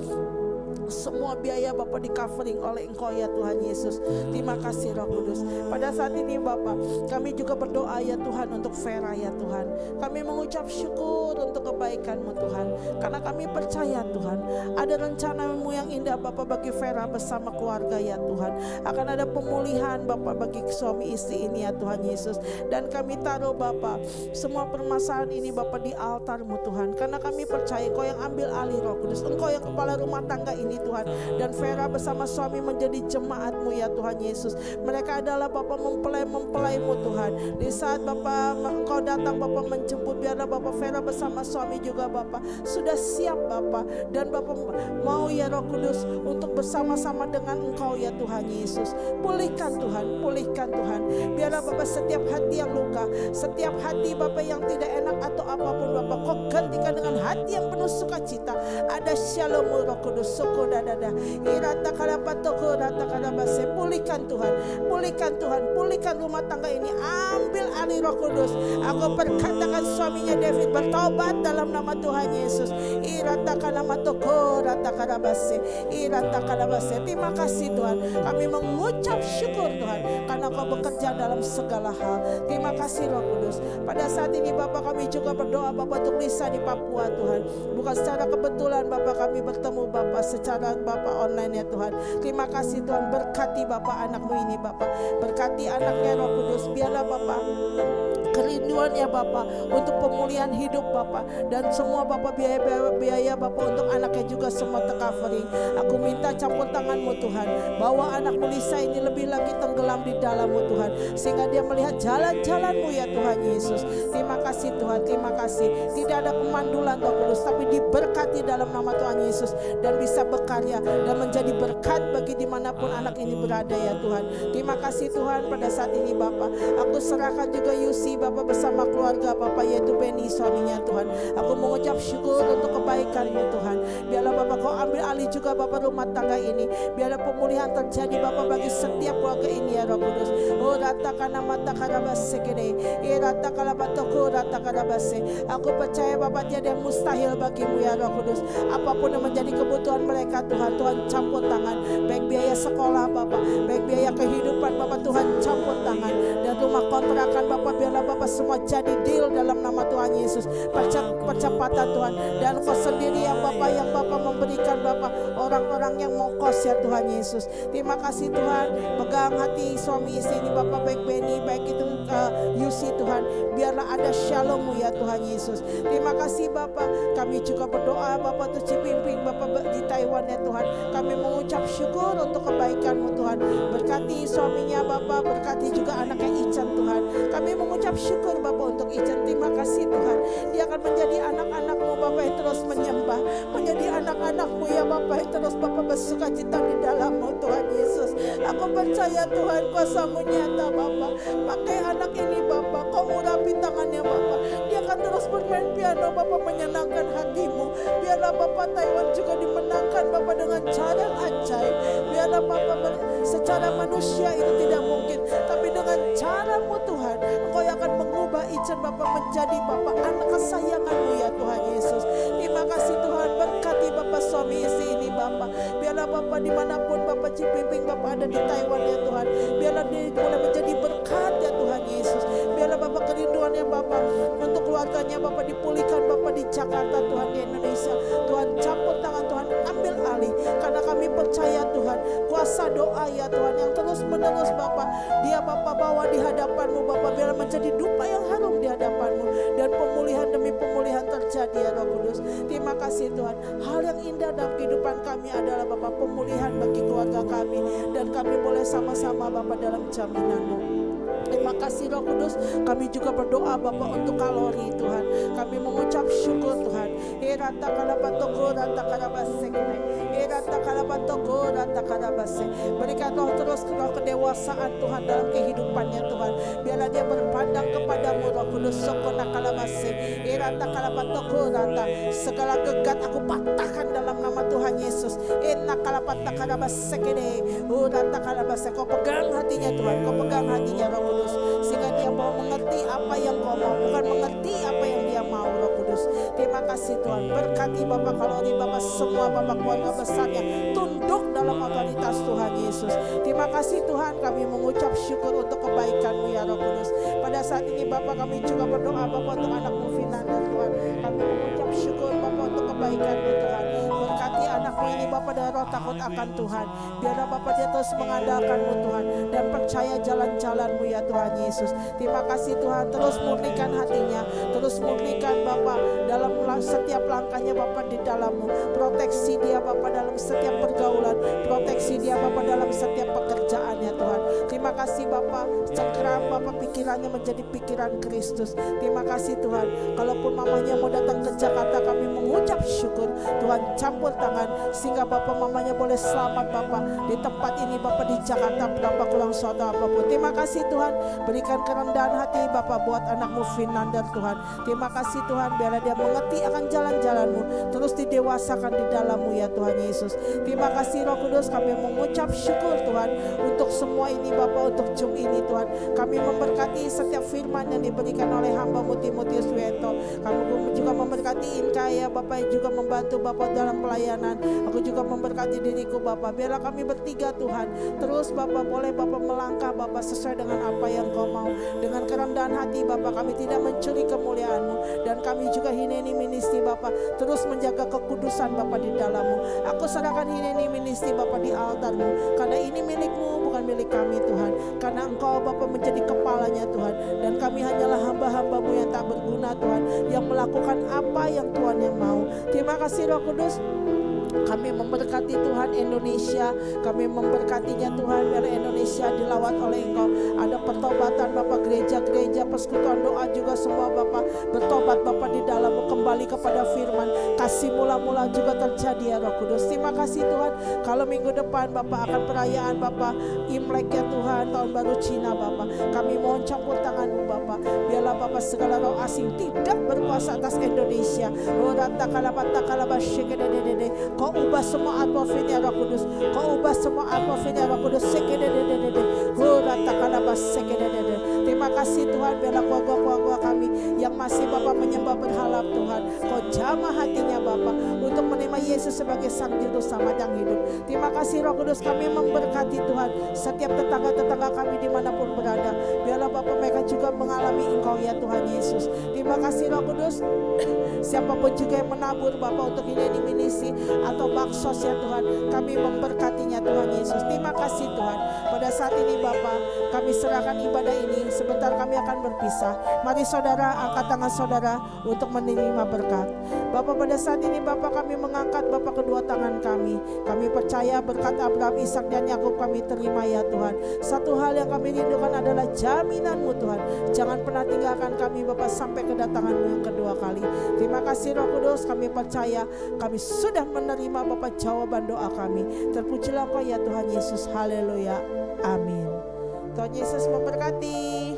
semua biaya Bapak di covering oleh Engkau ya Tuhan Yesus. Terima kasih Roh Kudus. Pada saat ini Bapak, kami juga berdoa ya Tuhan untuk Vera ya Tuhan. Kami mengucap syukur untuk kebaikan-Mu Tuhan, karena kami percaya Tuhan ada rencana-Mu yang indah Bapak bagi Vera bersama keluarga ya Tuhan. Akan ada pemulihan Bapak bagi suami istri ini ya Tuhan Yesus. Dan kami taruh Bapak semua permasalahan ini Bapak di altar-Mu Tuhan, karena kami percaya Engkau yang ambil alih Roh Kudus. Engkau yang kepala rumah tangga ini Tuhan, dan Vera bersama suami menjadi jemaat-Mu ya Tuhan Yesus. Mereka adalah Bapak mempelai-mempelai-Mu Tuhan. Di saat Bapak Engkau datang Bapak menjemput, biarlah Bapak Vera bersama suami juga Bapak sudah siap Bapak, dan Bapak mau ya Roh Kudus untuk bersama-sama dengan Engkau ya Tuhan Yesus. Pulihkan Tuhan, pulihkan Tuhan. Biarlah Bapak setiap hati yang luka, setiap hati Bapak yang tidak enak atau apapun Bapak, Kau gantikan dengan hati yang penuh sukacita. Ada shalom Roh Kudus. Dada irata kalapatoko rata kalabase. Pulihkan Tuhan, pulihkan Tuhan, pulihkan rumah tangga ini. Ambil alih Roh Kudus. Aku perkatakan suaminya David bertobat dalam nama Tuhan Yesus. Irata kalamatoko rata kalabase, irata kalabase. Terima kasih Tuhan, kami mengucap syukur Tuhan karena Kau bekerja dalam segala hal. Terima kasih Roh Kudus. Pada saat ini Bapak, kami juga berdoa Bapak untuk Lisa di Papua Tuhan. Bukan secara kebetulan Bapak kami bertemu Bapak secara Bapak online ya Tuhan. Terima kasih Tuhan, berkati Bapak anakmu ini Bapak, berkati anaknya Roh Kudus. Biarlah Bapak kerinduan ya Bapak untuk pemulihan hidup Bapak, dan semua Bapak biaya Bapak untuk anaknya juga semua tercovering. Aku minta campur tangan-Mu Tuhan, bawa anak Lisa ini lebih lagi tenggelam di dalam-Mu Tuhan, sehingga dia melihat jalan-jalan-Mu ya Tuhan Yesus. Terima kasih Tuhan, terima kasih. Tidak ada kemandulan Roh Kudus, tapi diberkati dalam nama Tuhan Yesus, dan bisa berkarya dan menjadi berkat bagi dimanapun anak ini berada ya Tuhan. Terima kasih Tuhan. Pada saat ini Bapak, aku serahkan juga Yusi Bapak bersama keluarga Bapak, yaitu Benny suaminya Tuhan. Aku mengucap syukur untuk kebaikan-Mu Tuhan. Biarlah Bapak Kau ambil alih juga Bapak rumah tangga ini. Biarlah pemulihan terjadi Bapak bagi setiap keluarga ini ya Roh Kudus. Oh ratakan mata karabase kene, rata kalabatoko rata karabase. Aku percaya Bapak tiada yang mustahil bagi-Mu ya Roh Kudus. Apapun yang menjadi kebutuhan mereka Tuhan, Tuhan campur tangan. Baik biaya sekolah Bapak, baik biaya kehidupan Bapak, Tuhan campur tangan. Dan rumah kontrakan Bapak, biarlah Bapak semua jadi deal dalam nama Tuhan Yesus. Percepatan Tuhan, dan Kau sendiri yang Bapak memberikan Bapak orang-orang yang mokos ya Tuhan Yesus. Terima kasih Tuhan, pegang hati suami istri ini Bapak, baik Benny, baik itu Yusi Tuhan, biarlah ada shalom-Mu ya Tuhan Yesus. Terima kasih Bapak, kami juga berdoa Bapak untuk Cipimping Bapak di Taiwan ya Tuhan. Kami mengucap syukur untuk kebaikan-Mu Tuhan. Berkati suaminya Bapak, berkati juga anaknya Ican Tuhan. Kami mengucap syukur Bapak untuk Ican. Terima kasih Tuhan, dia akan menjadi anak-anak-Mu Bapak yang terus menyembah, menjadi anak-anak-Mu ya Bapak yang terus Bapak bersuka cita di dalam-Mu Tuhan Yesus. Aku percaya Tuhan, kuasa-Mu nyata Bapak. Pakai anak ini Bapak, Kau urapi tangannya Bapak, dia akan terus bermain piano Bapak, menyenangkan hati-Mu. Biarlah Bapak Taiwan juga dimenangkan Bapak dengan cara yang ajaib. Biarlah Bapak secara manusia itu tidak mungkin, tapi dengan cara-Mu Tuhan, Engkau yang akan mengubah Ican Bapak menjadi Bapak anak kesayangan-Mu ya Tuhan Yesus. Terima kasih Tuhan, berkati Bapak suami istri ini Bapak. Biarlah Bapak dimanapun Bapak Cipimping Bapak ada di Taiwan ya Tuhan, biarlah dia boleh menjadi berkat ya Tuhan Yesus. Biarlah Bapak kerinduannya Bapak untuk keluarganya Bapak dipulihkan Bapak di Jakarta Tuhan, di Indonesia. Tuhan campur tangan Tuhan, ambil alih, karena kami percaya Tuhan, kuasa doa ya Tuhan yang terus menerus Bapak, dia Bapak bawa di hadapan-Mu Bapak, biar menjadi dupa yang harum di hadapan-Mu, dan pemulihan demi pemulihan terjadi ya Roh Kudus. Terima kasih Tuhan, hal yang indah dalam kehidupan kami adalah Bapak pemulihan bagi keluarga kami, dan kami boleh sama-sama Bapak dalam jaminan-Mu. Terima kasih Roh Kudus, kami juga berdoa Bapak untuk kalori Tuhan. Kami mengucap syukur Tuhan. Rata kalapatoko rata kalabase, rata kalapatoko rata kalabase. Berikan roh terus roh kedewasaan Tuhan dalam kehidupannya Tuhan. Biarlah dia berpandang kepadamu Roh Kudus. Sokona kalabase, rata kalapatoko rata. Segala gegat aku patahkan dalam nama Tuhan Yesus. Enak kalapata kalabase kene, rata kalabase. Kau pegang hatinya Tuhan, Kau pegang hatinya Roh Kudus, sehingga dia mau mengerti apa yang Kau mau, bukan mengerti apa yang dia mau Roh Kudus. Terima kasih Tuhan, berkati Bapak kalori Bapak semua Bapak keluarga besarnya tunduk dalam otoritas Tuhan Yesus. Terima kasih Tuhan, kami mengucap syukur untuk kebaikan-Mu ya Roh Kudus. Pada saat ini Bapak kami juga berdoa Bapak untuk anak-Mu Finanda Tuhan. Kami mengucap syukur Bapak untuk kebaikan-Mu Tuhan. Berkati anak-Mu ini Bapak dengan roh takut akan Tuhan. Biarlah Bapak dia terus mengandalkan-Mu Tuhan, dan percaya jalan-jalan-Mu ya Tuhan Yesus. Terima kasih Tuhan, terus murnikan hatinya, terus murnikan Bapak dalam setiap langkahnya Bapak di dalam-Mu. Proteksi dia Bapak dalam setiap pergaulan, proteksi dia Bapak dalam setiap pekerjaan ya Tuhan. Terima kasih Bapak, cengkeram Bapak pikirannya menjadi pikiran Kristus. Terima kasih Tuhan, kalaupun mamanya mau datang ke Jakarta, kami mengucap syukur Tuhan, campur tangan sehingga Bapak mamanya boleh selamat Bapak di tempat ini Bapak di Jakarta, Bapak kurang suatu apapun. Terima kasih Tuhan, berikan kerendahan hati Bapak buat anak-Mu Finander Tuhan. Terima kasih Tuhan, biarlah dia mengerti akan jalan-jalan-Mu, terus didewasakan di dalam-Mu ya Tuhan Yesus. Terima kasih Roh Kudus, kami mengucap syukur Tuhan untuk semua ini Bapak, untuk Zoom ini Tuhan. Kami memberkati setiap firman yang diberikan oleh hamba-Mu Timotius Wieto. Kami juga memberkati Inka ya Bapak, yang juga membantu Bapak dalam pelayanan. Aku juga memberkati diriku Bapak, biarlah kami bertiga Tuhan terus Bapak boleh Bapak melangkah Bapak sesuai dengan apa yang Kau mau. Dengan kerendahan hati Bapak, kami tidak mencuri kemuliaan-Mu, dan kami juga Hineni Ministry Bapak terus menjaga kekudusan Bapak di dalam-Mu. Aku serahkan Hineni Ministry Bapak di altar-Mu, karena ini milik-Mu bukan milik kami Tuhan, karena Engkau Bapak menjadi kepalanya Tuhan, dan kami hanyalah hamba-hamba-Mu yang tak berguna Tuhan, yang melakukan apa yang Tuhan yang mau. Terima kasih Roh Kudus. Kami memberkati Tuhan Indonesia, kami memberkatinya Tuhan, biar Indonesia dilawat oleh Engkau. Ada pertobatan Bapak, gereja-gereja, persekutuan doa juga semua Bapak bertobat Bapak di dalam-Mu, kembali kepada firman. Kasih mula-mula juga terjadi ya Roh Kudus. Terima kasih Tuhan, kalau minggu depan Bapak akan perayaan Bapak Imlek ya Tuhan, tahun baru Cina Bapak. Kami mohon campur tangan-Mu Bapak, biarlah Bapak segala roh asing tidak berkuasa atas Indonesia. Kau ubah semua atmosfernya Roh Kudus, Kau ubah semua atmosfernya Roh Kudus. Terima kasih Tuhan, biarlah keluarga-keluarga kami yang masih Bapak menyembah berhala Tuhan, Kau jamah hatinya Bapak untuk menerima Yesus sebagai Sang Juru Selamat yang hidup. Terima kasih Roh Kudus, kami memberkati Tuhan setiap tetangga-tetangga kami dimanapun berada. Biarlah Bapak mereka juga mengalami Engkau ya Tuhan Yesus. Terima kasih Roh Kudus. Siapapun juga yang menabur Bapak untuk ini minisi atau baksos ya Tuhan, kami memberkatinya Tuhan Yesus. Terima kasih Tuhan. Pada saat ini Bapak, kami serahkan ibadah ini. Sebentar kami akan berpisah. Mari saudara, angkat tangan saudara untuk menerima berkat. Bapak, pada saat ini Bapak, kami mengangkat Bapak kedua tangan kami. Kami percaya berkat Abraham, Ishak dan Yakub kami terima ya Tuhan. Satu hal yang kami rindukan adalah jaminan-Mu Tuhan. Jangan pernah tinggalkan kami Bapak sampai kedatangan-Mu yang kedua kali. Terima kasih Roh Kudus, kami percaya kami sudah menerima Bapak jawaban doa kami. Terpujilah Engkau ya Tuhan Yesus. Haleluya. Amin. Tuhan Yesus memberkati.